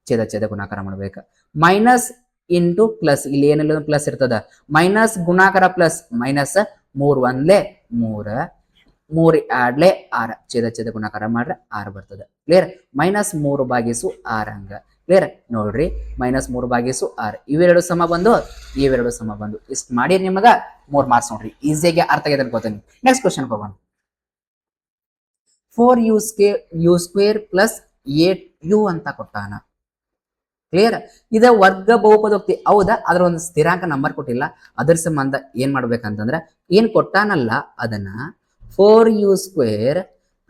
ಛೇದ ಗುಣಾಕಾರ ಮಾಡ್ಬೇಕ. ಮೈನಸ್ ಇಂಟು ಪ್ಲಸ್, ಇಲ್ಲಿ ಏನೆಲ್ಲ ಪ್ಲಸ್ ಇರ್ತದ. ಮೈನಸ್ ಗುಣಾಕಾರ ಪ್ಲಸ್ ಮೈನಸ್ 3 1 3 3 2 6. ಛೇದ ಗುಣಾಕಾರ ಮಾಡ್ರೆ 6 ಬರ್ತದ. ಕ್ಲಿಯರ್? -3/6 ಹಂಗ. ಕ್ಲಿಯರ್? ನೋಡ್ರಿ, -3/6 ಇವೆರಡು ಸಮ ಬಂದು, ಇವೆರಡು ಸಮ ಬಂದು. ಇಷ್ಟ ಮಾಡಿ ನಿಮಗ 3 ಮಾರ್ಕ್ಸ್ ನೋಡ್ರಿ. ಈಸಿಯಾಗಿ ಅರ್ಥ ಆಗಿದೆ ಅನ್ಕೋತೀನಿ. ನೆಕ್ಸ್ಟ್ ಕ್ವಶನ್ ಹೋಗೋಣ. 4u² ಪ್ಲಸ್ 8u ಅಂತ ಕೊಟ್ಟಾನ. ಕ್ಲಿಯರ್? ಇದ ವರ್ಗ ಬಹುಪದೋಕ್ತಿ ಹೌದಾ? ಅದ್ರ ಒಂದು ಸ್ಥಿರಾಂಕ ನಂಬರ್ ಕೊಟ್ಟಿಲ್ಲ. ಅದ್ರ ಸಂಬಂಧ ಏನ್ ಮಾಡ್ಬೇಕಂತಂದ್ರ, ಏನ್ ಕೊಟ್ಟಾನಲ್ಲ ಅದನ್ನ 4u²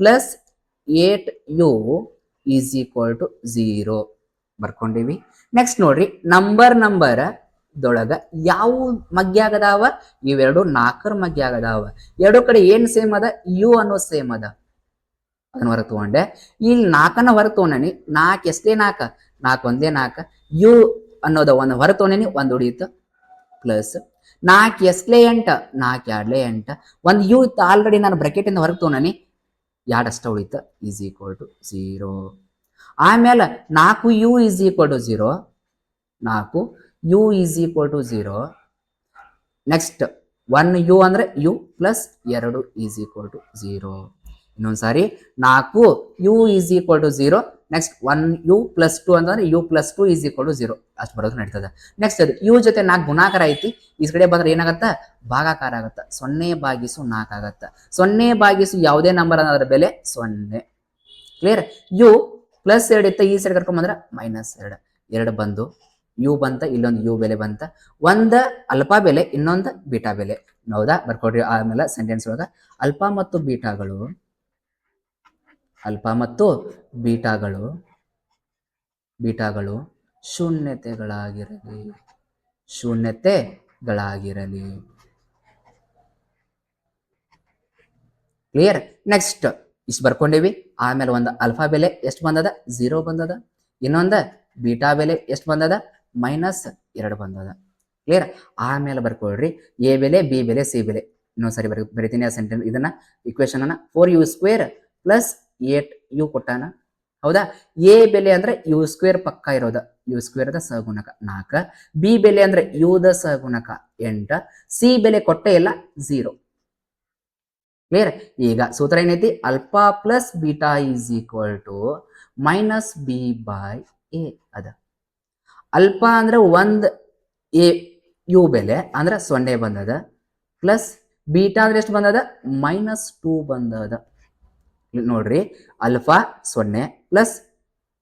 plus 8u is equal to 0 ಬರ್ಕೊಂಡಿವಿ. ನೆಕ್ಸ್ಟ್ ನೋಡ್ರಿ, ನಂಬರ್ ದೊಳಗ ಯಾವ ಮಗ್ಯ ಆಗದಾವ? ಇವೆರಡು 4 ಮಗ್ಯ ಆಗದಾವ. ಎರಡು ಕಡೆ ಏನ್ ಸೇಮ್ ಅದ? ಯು ಅನ್ನೋ ಸೇಮ್ ಅದ. ಅದನ್ನ ಹೊರಗೆ ತಗೊಂಡೆ. ಇಲ್ಲಿ 4ನ ಹೊರಗೆ ತಗೊಂಡನಿ. 4 ಎಷ್ಟೇ 4 4 1 4. ಯು ಅನ್ನೋದ ಒಂದು ಹೊರಗೆ ತಗೊಂಡೇನಿ, ಒಂದು ಉಳಿಯಿತು. ಪ್ಲಸ್ 4 ಎಷ್ಟೇ 8 4 2 8. ಒಂದು ಯು ಇತ್ತು ಆಲ್ರೆಡಿ, ನಾನು ಬ್ರಾಕೆಟ್ ಇಂದ ಹೊರಗೆ ತಗೊಂಡನಿ, 2 ಅಷ್ಟ ಉಳಿತು. Is equal to 0. ಆಮೇಲೆ 4u is equal to 0. 4u is equal to 0. Next 1u ಅಂದ್ರೆ u plus 2 is equal to 0. ಇನ್ನೊಂದ್ಸಾರಿ 4u is equal to 0, next 1u plus 2 ಅಂತಂದ್ರೆ u plus 2 is equal to 0 ಅಷ್ಟು ಬರೋದು ನಡೀತದೆ. ನೆಕ್ಸ್ಟ್ ಅದು u ಜೊತೆ 4 ಗುಣಾಕಾರ ಐತಿ, ಈ ಕಡೆ ಬಂದ್ರೆ ಏನಾಗತ್ತ ಭಾಗಾಕಾರ ಆಗತ್ತ, 0/4 ಆಗತ್ತ. 0/, ಯಾವುದೇ ನಂಬರ್ ಅನ್ನೋದ್ರ ಬೆಲೆ 0. ಕ್ಲಿಯರ್. u ಪ್ಲಸ್ 2 ಇತ್ತ, ಈ ಸೈಡ್ ಕರ್ಕೊಂಡ್ ಬಂದ್ರೆ -2, 2 ಬಂದು ಯು ಬಂತ, ಇಲ್ಲೊಂದು ಯು ಬೆಲೆ ಬಂತ, ಒಂದ ಅಲ್ಫಾ ಬೆಲೆ ಇನ್ನೊಂದು ಬೀಟಾ ಬೆಲೆ. ಹೌದಾ, ಬರ್ಕೊಡ್ರಿ. ಆಮೇಲೆ ಸೆಂಟೆನ್ಸ್ ಒಳಗ ಅಲ್ಫಾ ಮತ್ತು ಬೀಟಾಗಳು ಶೂನ್ಯತೆಗಳಾಗಿರಲಿ. ಕ್ಲಿಯರ್. ನೆಕ್ಸ್ಟ್ ಇಷ್ಟು ಬರ್ಕೊಂಡೇವಿ. ಆಮೇಲೆ ಒಂದು ಅಲ್ಫಾ ಬೆಲೆ ಎಷ್ಟು ಬಂದದ, 0 ಬಂದದ. ಇನ್ನೊಂದು ಬೀಟಾ ಬೆಲೆ ಎಷ್ಟು ಬಂದದ, -2 ಬಂದದ. ಕ್ಲಿಯರ್. ಆಮೇಲೆ ಬರ್ಕೊಳ್ರಿ ಎ ಬೆಲೆ, ಬಿ ಬೆಲೆ, ಸಿ ಬೆಲೆ. ಇನ್ನೊಂದ್ಸರಿ ಬರಿತೀನಿ ಆ ಸೆಂಟೆನ್ಸ್, ಇದನ್ನ ಇಕ್ವೇಶನ್ ಅನ್ನ 4u² ಪ್ಲಸ್ 8u ಕೊಟ್ಟಾನ. ಹೌದಾ. ಎ ಬೆಲೆ ಅಂದ್ರೆ u² ಪಕ್ಕ ಇರೋದ, u² ದ ಸಹಗುಣಕ 4, ಬಿ ಬೆಲೆ ಅಂದ್ರೆ u ದ ಸಹಗುಣಕ 8, ಸಿ ಬೆಲೆ ಕೊಟ್ಟೆ ಇಲ್ಲ 0. ಕ್ಲಿಯರ್. ಈಗ ಸೂತ್ರ ಏನೈತಿ, alpha plus beta is equal to -b/a ಅದ. ಅಲ್ಫಾ ಅಂದ್ರೆ 1 ಯು ಬೆಲೆ ಅಂದ್ರೆ 0 ಬಂದದ, ಪ್ಲಸ್ ಬೀಟಾ ಅಂದ್ರೆ ಎಷ್ಟು ಬಂದದ, -2 ಬಂದದ. ನೋಡ್ರಿ, ಅಲ್ಫಾ 0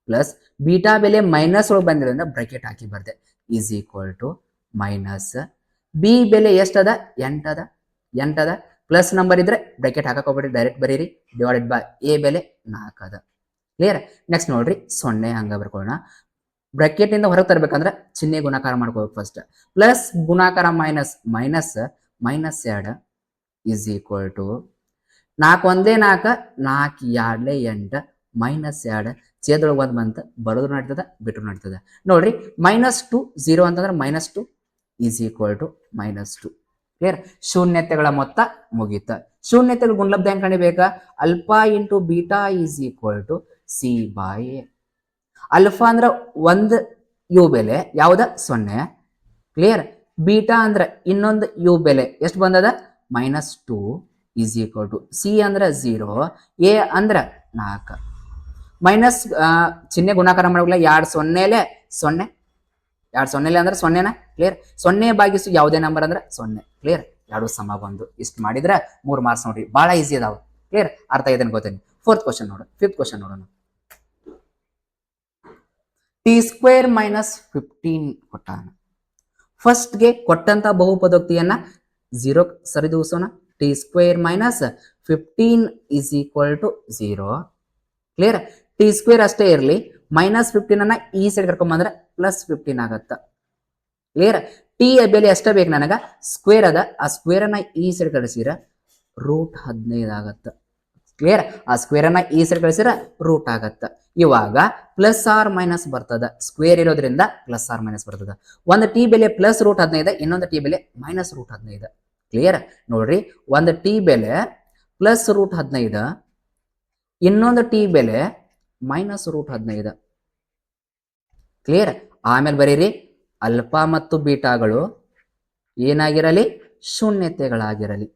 ಪ್ಲಸ್ ಬೀಟಾ ಬೆಲೆ -1 ಬಂದಿರೋದ್ರಿಂದ ಬ್ರಾಕೆಟ್ ಹಾಕಿ ಬರ್ದೆ, is equal to minus b ಬೆಲೆ ಎಷ್ಟದ, 8 ಅದ. ಪ್ಲಸ್ ನಂಬರ್ ಇದ್ರೆ ಬ್ರಾಕೆಟ್ ಹಾಕಕ್ ಹೋಗ್ಬೇಡಿ, ಡೈರೆಕ್ಟ್ ಬರೀರಿ, ಡಿವೈಡೆಡ್ ಬೈ ಎ ಬೆಲೆ 4 ಅದ. ಕ್ಲಿಯರ್. ನೆಕ್ಸ್ಟ್ ನೋಡ್ರಿ 0 ಹಂಗ ಬರ್ಕೊಳ್ಳೋಣ. ಬ್ರಾಕೆಟ್ ಇಂದ ಹೊರಗೆ ತರಬೇಕಂದ್ರೆ ಚಿಹ್ನೆ ಗುಣಾಕಾರ ಮಾಡ್ಕೋಬೇಕು ಫಸ್ಟ್. ಪ್ಲಸ್ ಗುಣಾಕಾರ -2 ಈಸ್ ಈಕ್ವಲ್ ಟು 4 ಒಂದೇ 4, 4 2 8, -2 ಛೇದೊಳಗೆ 1 ಬಂತ, ಬರೋದು ನಡೀತದ, ಬಿಟ್ಟರು ನಡೀತದ. ನೋಡ್ರಿ -2 0 ಅಂತಂದ್ರೆ -2 ಈಸ್ ಈಕ್ವಲ್ ಟು -2. ಕ್ಲಿಯರ್. ಶೂನ್ಯತೆಗಳ ಮೊತ್ತ ಮುಗೀತ. ಶೂನ್ಯತೆಗಳ ಗುಣಲಬ್ಧ ಹೆಂಗ್ ಕಂಡಿಬೇಕಾ, alpha into beta is equal to c/a. Alpha ಅಂದ್ರೆ 1 ಯು ಬೆಲೆ ಯಾವ್ದ, 0. ಕ್ಲಿಯರ್. ಬೀಟಾ ಅಂದ್ರೆ ಇನ್ನೊಂದು ಯು ಬೆಲೆ ಎಷ್ಟು ಬಂದದ, -2 ಈಸ್ ಈಕ್ವಲ್ ಟು ಸಿ ಅಂದ್ರೆ 0, ಎ ಅಂದ್ರೆ 4. ಮೈನಸ್ ಚಿಹ್ನೆ ಗುಣಾಕಾರ ಮಾಡೋಲ್ಲ, 2 0 0, 2 0 ಅಂದ್ರೆ 0ನ. ಕ್ಲಿಯರ್. 0/, ಯಾವುದೇ ನಂಬರ್ ಅಂದ್ರೆ 0. ಕ್ಲಿಯರ್. 2 ಸಮ ಬಂದು ಇಷ್ಟು ಮಾಡಿದ್ರೆ 3 ಮಾರ್ಕ್ಸ್ ನೋಡ್ರಿ, ಬಹಳ ಈಸಿ ಅದಾವ. ಕ್ಲಿಯರ್. ಅರ್ಥ ಇದನ್ನು ಗೊತ್ತೇನೆ. 4th ಕ್ವಶನ್ ನೋಡೋಣ. 5th ಕ್ವಶನ್ ನೋಡೋಣ. t² - 15 ಕೊಟ್ಟಾನ. ಫಸ್ಟ್ ಗೆ ಕೊಟ್ಟಂತ ಬಹುಪದೋಕ್ತಿಯನ್ನ 0 ಸರಿದೂಸೋಣ. t² - 15 is equal to 0. Clear. t² ಅಷ್ಟೇ ಇರಲಿ, -15 ಅನ್ನ ಈ ಸೈಡ್ ಕರ್ಕೊಂಡ್ ಬಂದ್ರೆ +15 ಆಗತ್ತ. ಕ್ಲಿಯರ್. ಟಿ ಬೆಲೆ ಅಷ್ಟೇ ಬೇಕು ನನಗ, ಸ್ಕ್ವೇರ್ ಅದ, ಆ ಸ್ಕ್ವೇರ್ ಅನ್ನ ಈ ಸೈಡ್ ಕಳಿಸಿರ √15 ಆಗತ್ತ. ಕ್ಲಿಯರ್. ಆ ಸ್ಕ್ವೇರ್ ಅನ್ನ ಈ ಸೈಡ್ ಕಳಿಸಿರ ರೂಟ್ ಆಗತ್ತ. ಇವಾಗ +r- ಬರ್ತದ, ಸ್ಕ್ವೇರ್ ಇರೋದ್ರಿಂದ +r- ಬರ್ತದ. ಒಂದು ಟಿ ಬೆಲೆ +√15, ಇನ್ನೊಂದು ಟಿ ಬೆಲೆ -√15. ಕ್ಲಿಯರ್. ನೋಡ್ರಿ, ಒಂದು ಟಿ ಬೆಲೆ +√15, ಇನ್ನೊಂದು ಟಿ ಬೆಲೆ -√15. ಕ್ಲಿಯರ್. ಆಮೇಲೆ ಬರೀರಿ, ಅಲ್ಫಾ ಮತ್ತು ಬೀಟಾಗಳು ಏನಾಗಿರಲಿ, ಶೂನ್ಯತೆಗಳಾಗಿರಲಿ.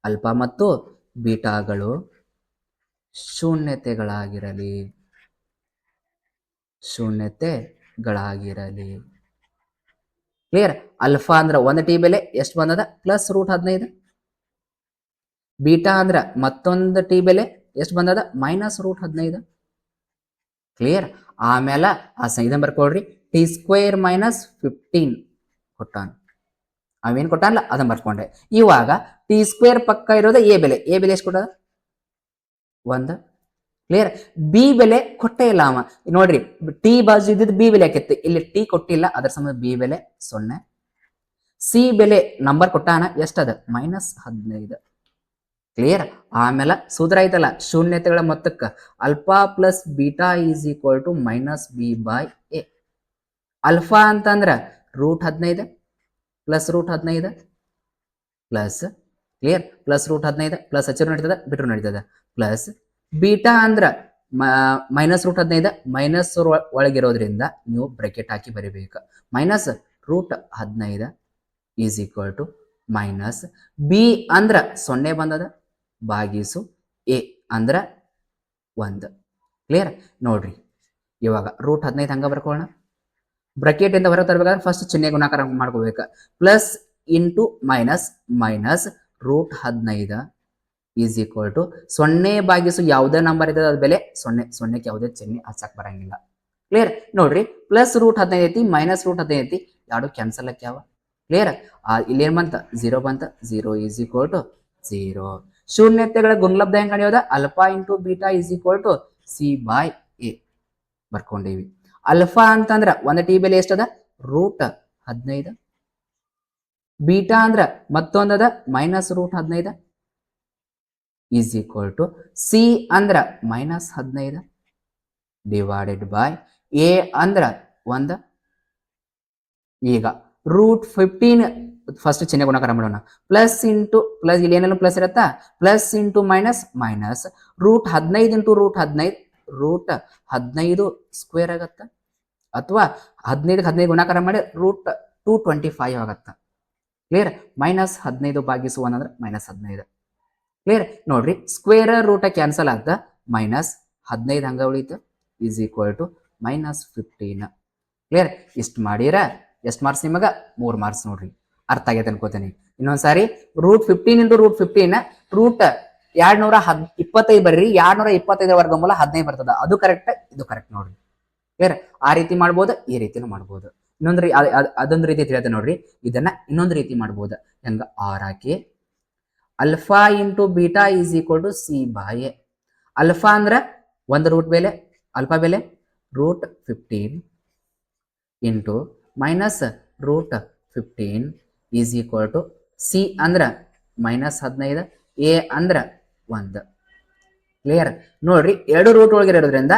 ಅಲ್ಫಾ ಮತ್ತು ಬೀಟಾಗಳು ಶೂನ್ಯತೆಗಳಾಗಿರಲಿ. ಕ್ಲಿಯರ್. ಅಲ್ಫಾ ಅಂದ್ರೆ 1 ಟಿ ಬೆಲೆ ಎಷ್ಟು ಬಂದದ, +√15. ಬೀಟಾ ಅಂದ್ರೆ ಮತ್ತೊಂದು ಟಿ ಬೆಲೆ ಎಷ್ಟು ಬಂದದ, -√15. ಕ್ಲಿಯರ್. ಆಮೇಲೆ ಆ ಇದನ್ನ ಬರ್ಕೊಳ್ರಿ, t² - 15 ಕೊಟ್ಟಾನ. ಅವೇನು ಕೊಟ್ಟಾನಲ್ಲ ಅದನ್ನ ಬರ್ಕೊಂಡೆ. ಇವಾಗ t² ಪಕ್ಕ ಇರೋದು ಎ ಬೆಲೆ ಎಷ್ಟು ಕೊಟ್ಟದ, 1. ಕ್ಲಿಯರ್. ಬಿ ಬೆಲೆ ಕೊಟ್ಟೇ ಇಲ್ಲ ಅವ. ನೋಡ್ರಿ, ಟಿ ಬಾಜು ಇದ್ದಿದ್ದು ಬಿ ಬೆಲೆ ಹಾಕಿತ್ತು, ಇಲ್ಲಿ ಟಿ ಕೊಟ್ಟಿಲ್ಲ, ಅದರ ಸಂಬಂಧ ಬಿ ಬೆಲೆ 0. ಸಿ ಬೆಲೆ ನಂಬರ್ ಕೊಟ್ಟಾನ, ಎಷ್ಟದ, -15. ಕ್ಲಿಯರ್. ಆಮೇಲೆ ಸೂತ್ರ ಐತಲ್ಲ ಶೂನ್ಯತೆಗಳ ಮೊತ್ತಕ್ಕ, alpha plus beta is equal to -b/a. Alpha ಅಂತಂದ್ರ √15 +√15 ಪ್ಲಸ್, ಕ್ಲಿಯರ್, +√15 ಪ್ಲಸ್ ಹಚ್ಚಿರು ನಡೀತದ, ಬಿಟ್ಟರು ನಡೀತದ, ಪ್ಲಸ್ ಬೀಟಾ ಅಂದ್ರ -√15 ಮೈನಸ್ ಒಳಗಿರೋದ್ರಿಂದ ನೀವು ಬ್ರಾಕೆಟ್ ಹಾಕಿ ಬರಿಬೇಕು. -√15 is equal to minus b ಅಂದ್ರ 0 ಬಂದದ ಭಾಗಿಸು ಎ ಅಂದ್ರ 1. ಕ್ಲಿಯರ್. ನೋಡ್ರಿ, ಇವಾಗ ರೂಟ್ 15 ಹಂಗ ಬರ್ಕೊಳ್ಳೋಣ. ಬ್ರಕೆಟ್ ಇಂದ ಹೊರ ತರಬೇಕಾದ್ರೆ ಫಸ್ಟ್ ಚಿಹ್ನೆ ಗುಣಾಕಾರ ಮಾಡ್ಕೋಬೇಕು. Plus into minus minus root 15 is equal to 0 ಭಾಗಿಸು ಯಾವುದೇ ನಂಬರ್ ಇದೆ ಅದ ಬೆಲೆ 0. 0ಕ್ಕೆ ಯಾವುದೇ ಚಿಹ್ನೆ ಹಚ್ಚಕ್ ಬರಂಗಿಲ್ಲ. ಕ್ಲಿಯರ್ ನೋಡ್ರಿ, ಪ್ಲಸ್ ರೂಟ್ 15 ಐತಿ ಮೈನಸ್ ರೂಟ್ 15 ಐತಿ, ಎರಡು ಕ್ಯಾನ್ಸಲ್ ಆಕ್ಯಾವ. ಕ್ಲಿಯರ್, ಇಲ್ಲಿ ಏನ್ ಬಂತ 0 ಬಂತ. 0 ಈಸ್ ಈಕ್ವಲ್ ಟು 0. ಶೂನ್ಯತೆಗಳ ಗುಣಲಬ್ಧ ಹೆಂಗ್ ಕಾಣಿಯೋದ? Alpha into beta is equal to C by A ಬರ್ಕೊಂಡೇವಿ. ಅಲ್ಫಾ ಅಂತಂದ್ರ ಒಂದ್ ಟಿ ಬೆಲೆ ಎಷ್ಟದ? ರೂಟ್ 15. ಬೀಟಾ ಅಂದ್ರ ಮತ್ತೊಂದದ minus root 15 is equal to C ಅಂದ್ರ ಮೈನಸ್ 15 ಡಿವೈಡೆಡ್ ಬೈ ಎ ಅಂದ್ರ 1. ಈಗ ರೂಟ್ 15 ಫಸ್ಟ್ ಚಿಹ್ನೆ ಗುಣಾಕಾರ ಮಾಡೋಣ. ಪ್ಲಸ್ ಇಂಟು ಪ್ಲಸ್, ಇಲ್ಲಿ ಏನೆಲ್ಲ ಪ್ಲಸ್ ಇರತ್ತಾ, plus into minus minus root 15 into root 15 root 15 square ಆಗತ್ತ, ಅಥವಾ 15 ಗುಣಾಕಾರ ಮಾಡಿ ರೂಟ್ 225 ಆಗತ್ತ. ಕ್ಲಿಯರ್, ಮೈನಸ್ 15 ಭಾಗಿಸು 1 ಅಂದ್ರೆ ಮೈನಸ್ 15. ಕ್ಲಿಯರ್ ನೋಡ್ರಿ, ಸ್ಕ್ವೇರ್ ರೂಟ ಕ್ಯಾನ್ಸಲ್ ಆದ, ಮೈನಸ್ 15 ಹಂಗ ಉಳಿತು is equal to minus 15. Clear, ಇಷ್ಟು ಮಾಡಿರ ಎಷ್ಟು ಮಾರ್ಕ್ಸ್ ನಿಮಗ? 3 ಮಾರ್ಕ್ಸ್ ನೋಡ್ರಿ. ಅರ್ಥ ಆಗೈತೆ ಅನ್ಕೋತೀನಿ. ಇನ್ನೊಂದ್ಸಾರಿ ರೂಟ್ 15 ಇಂಟು ರೂಟ್ 15 ರೂಟ್ 225 ಬರ್ರಿ. 225 ವರ್ಗಮೂಲ 15 ಬರ್ತದ, ಅದು ಕರೆಕ್ಟ್, ಇದು ಕರೆಕ್ಟ್ ನೋಡ್ರಿ. ಕ್ಲಿಯರ್, ಆ ರೀತಿ ಮಾಡ್ಬೋದು, ಈ ರೀತಿನೂ ಮಾಡ್ಬೋದು. ಇನ್ನೊಂದು ಅದೊಂದು ರೀತಿ ತಿಳಿಯುತ್ತೆ ನೋಡ್ರಿ. ಇದನ್ನ ಇನ್ನೊಂದು ರೀತಿ ಮಾಡ್ಬೋದು. ಹೆಂಗ? ಆರ್ ಹಾಕಿ alpha into beta is equal to C by a. Alpha ಅಂದ್ರ ಒಂದು ರೂಟ್ ಬೆಲೆ, ಅಲ್ಫಾ ಬೆಲೆ root 15 into minus root 15 is equal to C ಅಂದ್ರ ಮೈನಸ್ 15, ಎ ಅಂದ್ರ 1. ಕ್ಲಿಯರ್ ನೋಡ್ರಿ, ಎರಡು ರೂಟ್ ಒಳಗೆ ಇರೋದ್ರಿಂದ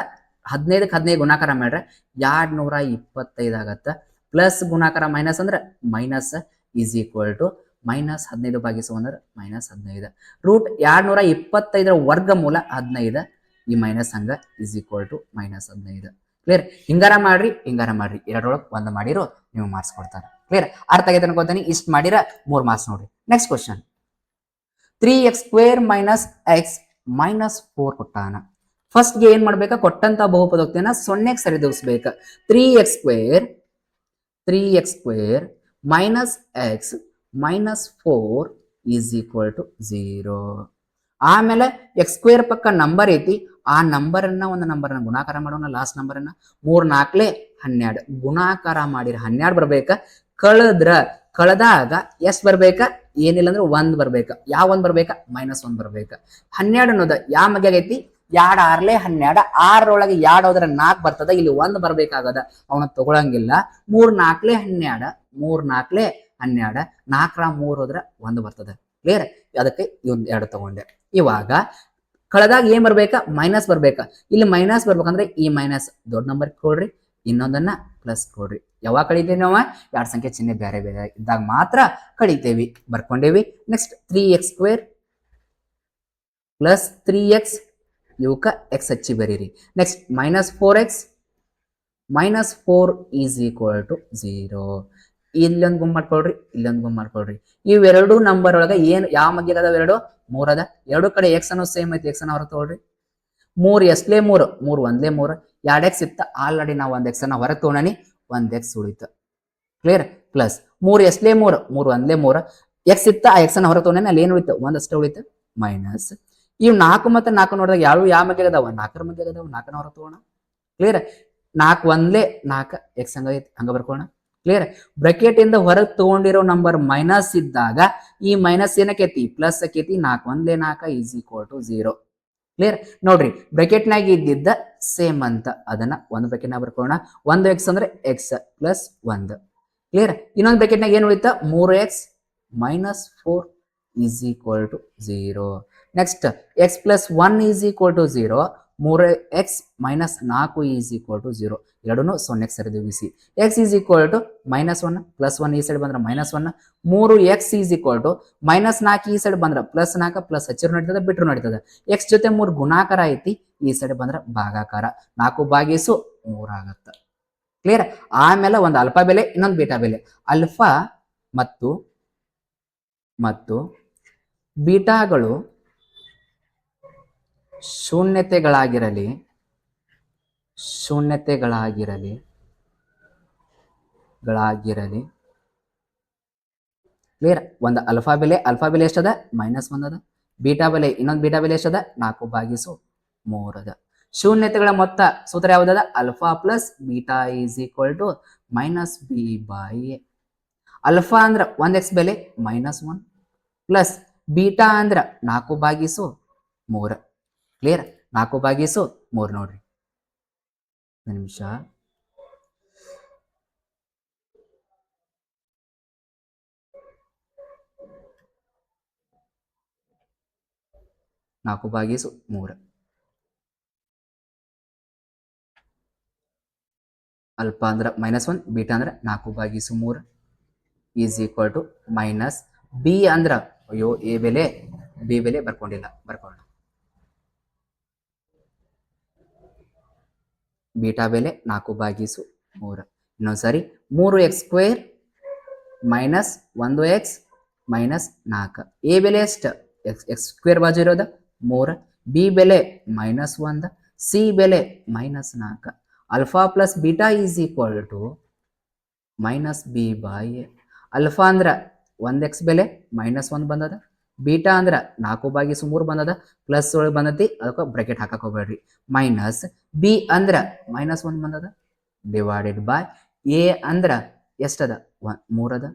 15ಕ್ಕೆ 15 ಗುಣಾಕಾರ ಮಾಡ್ರೆ 225 ಆಗತ್ತ. ಪ್ಲಸ್ ಗುಣಾಕಾರ ಮೈನಸ್ ಅಂದ್ರೆ minus is equal to minus 15 ಭಾಗಿಸು ಅಂದ್ರೆ ಮೈನಸ್ 15. ರೂಟ್ 225 ವರ್ಗಮೂಲ 15, ಈ ಮೈನಸ್ ಹಂಗ is equal to minus 15. Clear, ಹಿಂಗಾರ ಮಾಡ್ರಿ ಹಿಂಗಾರ ಮಾಡ್ರಿ, ಎರಡರೊಳಗೆ ಒಂದು ಮಾಡಿರೋ ನೀವು ಮಾರ್ಕ್ಸ್ ಕೊಡ್ತಾರೆ. ಕ್ಲಿಯರ್, ಅರ್ಥ ಆಗೈತೆ ಅನ್ಕೋತೀನಿ. ಇಷ್ಟು ಮಾಡಿರ 3 ಮಾರ್ಕ್ಸ್ ನೋಡ್ರಿ. Next question, 3x² minus x minus 4 ಕೊಟ್ಟಾನ. ಫಸ್ಟ್ಗೆ ಏನ್ ಮಾಡ್ಬೇಕಾ? ಕೊಟ್ಟಂತ ಬಹುಪದೋಕ್ತಿಯನ್ನ 0ಕ್ಕೆ ಸರಿದೂಗಿಸ್ಬೇಕ. 3x² minus x minus 4 is equal to 0. ಆಮೇಲೆ x² ಪಕ್ಕ ನಂಬರ್ ಐತಿ, ಆ ನಂಬರ್ ಅನ್ನ ಒಂದು ನಂಬರ್ ಗುಣಾಕಾರ ಮಾಡೋಣ. ಲಾಸ್ಟ್ ನಂಬರ್ ಅನ್ನ 3 4 12 ಗುಣಾಕಾರ ಮಾಡಿರ 12 ಬರ್ಬೇಕ. ಕಳೆದಾಗ ಎಷ್ಟು ಬರ್ಬೇಕ? ಏನಿಲ್ಲ ಅಂದ್ರೆ 1 ಬರ್ಬೇಕ. ಯಾವ 1 ಬರ್ಬೇಕ? -1 ಬರ್ಬೇಕ. 12 ಅನ್ನೋದ ಯಾವ ಮಗೆ ಐತಿ? 2 6 12, 6ರೊಳಗೆ 2 ಹೋದ್ರೆ 4 ಬರ್ತದ. ಇಲ್ಲಿ 1 ಬರ್ಬೇಕಾಗದ, ಅವನ ತಗೊಳಂಗಿಲ್ಲ. 3 4 12, 3 4 12, 4ರ 3 ಹೋದ್ರೆ 1 ಬರ್ತದ. ಕ್ಲಿಯರ್, ಅದಕ್ಕೆ ಇವ್ 2 ತಗೊಂಡೆ. ಇವಾಗ ಕಳೆದಾಗ ಏನ್ ಬರ್ಬೇಕ? ಮೈನಸ್ ಬರ್ಬೇಕ. ಇಲ್ಲಿ ಮೈನಸ್ ಬರ್ಬೇಕಂದ್ರೆ ಈ ಮೈನಸ್ ದೊಡ್ಡ ನಂಬರ್ ಕೊಡ್ರಿ, ಇನ್ನೊಂದನ್ನ ಪ್ಲಸ್ ಕೊಡ್ರಿ. ಯಾವಾಗ ಕಳಿತೇವಿ ನಾವು? 2 ಸಂಖ್ಯೆ ಚಿಹ್ನೆ ಬೇರೆ ಬೇರೆ ಇದ್ದಾಗ ಮಾತ್ರ ಕಳಿತೇವಿ. ಬರ್ಕೊಂಡೇವಿ. ನೆಕ್ಸ್ಟ್ 3x² ಪ್ಲಸ್ 3x, ಇವಕ್ಕ ಎಕ್ಸ್ ಹಚ್ಚಿ ಬರೀರಿ. Next minus 4x minus 4 is equal to 0. ಇಲ್ಲೊಂದು ಗುಂಪು ಮಾಡ್ಕೊಳ್ರಿ, ಇಲ್ಲೊಂದು ಗುಂಪು ಮಾಡ್ಕೊಳ್ರಿ. ಇವೆರಡು ನಂಬರ್ ಒಳಗ ಏನ್ ಯಾವ ಮಧ್ಯ ಅದಾವ? 2 3 ಅದ. ಎರಡು ಕಡೆ ಎಕ್ಸ್ ಅನ್ನೋ ಸೇಮ್ ಐತಿ, ಎಕ್ಸ್ ಅನ್ನ ಹೊರ ತಗೊಳ್ರಿ. 3 ಎಸ್ಲೇ 3 3 1ಲೇ 3, 2x ಇತ್ತ. ಆಲ್ರೆಡಿ ನಾವು 1 ಎಕ್ಸ್ ಅನ್ನ ಹೊರ ತಗೊಂಡಿ, 1 ಎಕ್ಸ್ ಉಳಿತು. ಕ್ಲಿಯರ್, ಪ್ಲಸ್ 3 ಎಸ್ಲೇ 3 3 1ಲೇ 3, ಎಕ್ಸ್ ಇತ್ತ, ಆ ಎಕ್ಸ್ ಅನ್ನ ಹೊರ ತಗೊಂಡಿ, ಅಲ್ಲಿ ಏನು ಉಳಿತು? 1 ಅಷ್ಟೇ ಉಳಿತು. ಮೈನಸ್ ಇವ್ 4 ಮತ್ತೆ 4 ನೋಡಿದಾಗ ಯಾವ ಮಧ್ಯ ಅದಾವ? 4ರ ಮಧ್ಯ ಅದಾವ. 4ನ ಹೊರ ತಗೋಣ. ಕ್ಲಿಯರ್, 4 1ಲೇ 4 ಎಕ್ಸ್ ಹಂಗ ಬರ್ಕೋಣ. ಕ್ಲಿಯರ್, ಬ್ರಕೆಟ್ ಇಂದ ಹೊರಗೆ ತಗೊಂಡಿರೋ ನಂಬರ್ ಮೈನಸ್ ಇದ್ದಾಗ ಈ ಮೈನಸ್ ಏನಕ್ಕೈತಿ? ಪ್ಲಸ್ ಆಕೈತಿ. 4 1ಲೇ 4 ಈಸ್ ಈಕ್ವಲ್ ಟು 0. ಕ್ಲಿಯರ್ ನೋಡ್ರಿ, ಬ್ರಕೆಟ್ನಾಗ ಇದ್ದಿದ್ದ ಸೇಮ್ ಅಂತ ಅದನ್ನ ಒಂದು ಬ್ರಕೆಟ್ನಾಗ ಬರ್ಕೋಣ. 1x ಅಂದ್ರೆ ಎಕ್ಸ್ ಪ್ಲಸ್ 1. ಕ್ಲಿಯರ್, ಇನ್ನೊಂದು ಬ್ರಕೆಟ್ನಾಗ ಏನು ಉಳಿತ? 3x minus 4 is equal to 0. Next x plus 1 is equal to 0. 3x minus 4 is equal to 0. ಎರಡೂ 0ಕ್ಕೆ ಸರಿದೂಗಿಸಿ. x is equal to -1 plus 1 ಈ ಸೈಡ್ ಬಂದ್ರೆ -1. 3x ಈಸ್ ಈಕ್ವಲ್ ಟು -4 ಈ ಸೈಡ್ ಬಂದ್ರೆ ಪ್ಲಸ್ 4, ಪ್ಲಸ್ ಹಚ್ಚಿರು ನಡೀತದ, ಬಿಟ್ಟರು ನಡೀತದ. x ಜೊತೆ 3 ಗುಣಾಕಾರ ಐತಿ, ಈ ಸೈಡ್ ಬಂದ್ರೆ ಭಾಗಾಕಾರ. 4 ಭಾಗಿಸು 3 ಆಗತ್ತ. ಕ್ಲಿಯರ್, ಆಮೇಲೆ ಒಂದು ಅಲ್ಫಾ ಬೆಲೆ, ಇನ್ನೊಂದು ಬೀಟಾ ಬೆಲೆ. ಅಲ್ಫಾ ಮತ್ತು ಬೀಟಾಗಳು ಶೂನ್ಯತೆಗಳಾಗಿರಲಿ ಶೂನ್ಯತೆಗಳಾಗಿರಲಿ ಕ್ಲಿಯರ್. ಒಂದು ಅಲ್ಫಾ ಬೆಲೆ ಎಷ್ಟದ -1 ಅದ. ಬೀಟಾ ಬೆಲೆ ಇನ್ನೊಂದು ಬೀಟಾ ಬೆಲೆ ಎಷ್ಟದ 4/3 ಅದ. ಶೂನ್ಯತೆಗಳ ಮೊತ್ತ ಸೂತ್ರ ಯಾವುದದ alpha plus beta is equal to -b/a. Alpha ಅಂದ್ರ 1x ಬೆಲೆ -1 ಪ್ಲಸ್ ಬೀಟಾ ಅಂದ್ರ 4/3. ಕ್ಲಿಯರ್. 4/3 ನೋಡ್ರಿ. ನಿಮಿಷ. ನಾಲ್ಕು ಭಾಗಿಸು 3. ಅಲ್ಫಾ ಅಂದ್ರೆ -1, ಬೀಟಾ ಅಂದ್ರೆ 4/3 is equal to minus b ಅಂದ್ರ ಅಯ್ಯೋ ಬಿ ಬೆಲೆ ಬರ್ಕೊಂಡಿಲ್ಲ, ಬೀಟಾ ಬೆಲೆ 4/3. ಇನ್ನೊಂದ್ಸರಿ 3x² minus 1x minus 4. A ಬೆಲೆ ಎಷ್ಟು x² ಬಾಜು ಇರೋದ 3, ಬಿ ಬೆಲೆ -1, ಸಿ ಬೆಲೆ -4. Alpha plus beta is equal to -b/a. Alpha ಅಂದ್ರ 1x ಬೆಲೆ -1 ಬಂದದ, ಬೀಟಾ ಅಂದ್ರ 4/3 ಬಂದದ, ಪ್ಲಸ್ ಒಳಗೆ ಬಂದತಿ ಅದಕ್ಕೆ ಬ್ರಾಕೆಟ್ ಹಾಕಕ್ ಹೋಗ್ಬೇಡ್ರಿ, ಮೈನಸ್ ಬಿ ಅಂದ್ರ -1 ಬಂದದ ಡಿವೈಡೆಡ್ ಬೈ ಎ ಅಂದ್ರ ಎಷ್ಟದ 3 ಅದ.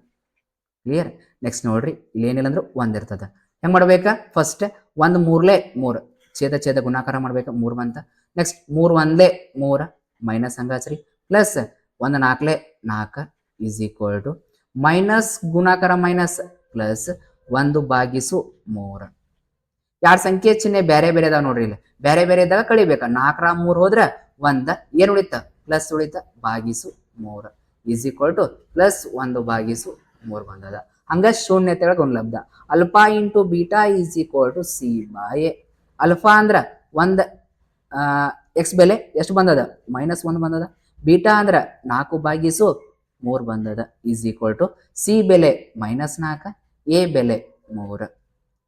ಕ್ಲಿಯರ್. ನೆಕ್ಸ್ಟ್ ನೋಡ್ರಿ, ಇಲ್ಲಿ ಏನಿಲ್ಲ ಅಂದ್ರೆ 1 ಇರ್ತದ. ಹೆಂಗ್ ಮಾಡ್ಬೇಕಾ? ಫಸ್ಟ್ 1 3 3 ಛೇದ ಗುಣಾಕಾರ ಮಾಡ್ಬೇಕು, 3 ಬಂತ. ನೆಕ್ಸ್ಟ್ 3 1 3 ಮೈನಸ್ ಹಂಗಾಚ್ರಿ, plus 1 4 4 is equal to minus ಗುಣಾಕಾರ ಮೈನಸ್ ಪ್ಲಸ್ 1/3. ಎರಡು ಸಂಖ್ಯೆ ಚಿಹ್ನೆ ಬೇರೆ ಅದಾವ ನೋಡ್ರಿ. ಇಲ್ಲಿ ಬೇರೆ ಇದ್ದಾಗ ಕಳಿಬೇಕ. 4 3 ಹೋದ್ರ 1 ಏನ್ ಉಳಿತ ಪ್ಲಸ್ ಉಳಿತ /3 ಈಸ್ ಈಕ್ವಲ್ ಟು ಪ್ಲಸ್ 1/3 ಬಂದದ. ಹಂಗ ಶೂನ್ಯತೆಗಳ ಗುಣಲಬ್ಧ alpha into beta is equal to c/a. Alpha ಅಂದ್ರ 1 x ಬೆಲೆ ಎಷ್ಟು ಬಂದದ -1 ಬಂದದ, ಬೀಟಾ ಅಂದ್ರ 4/3 ಬಂದದ ಈಸ್ ಈಕ್ವಲ್ ಟು ಸಿ ಬೆಲೆ -4, ಎ ಬೆಲೆ 3.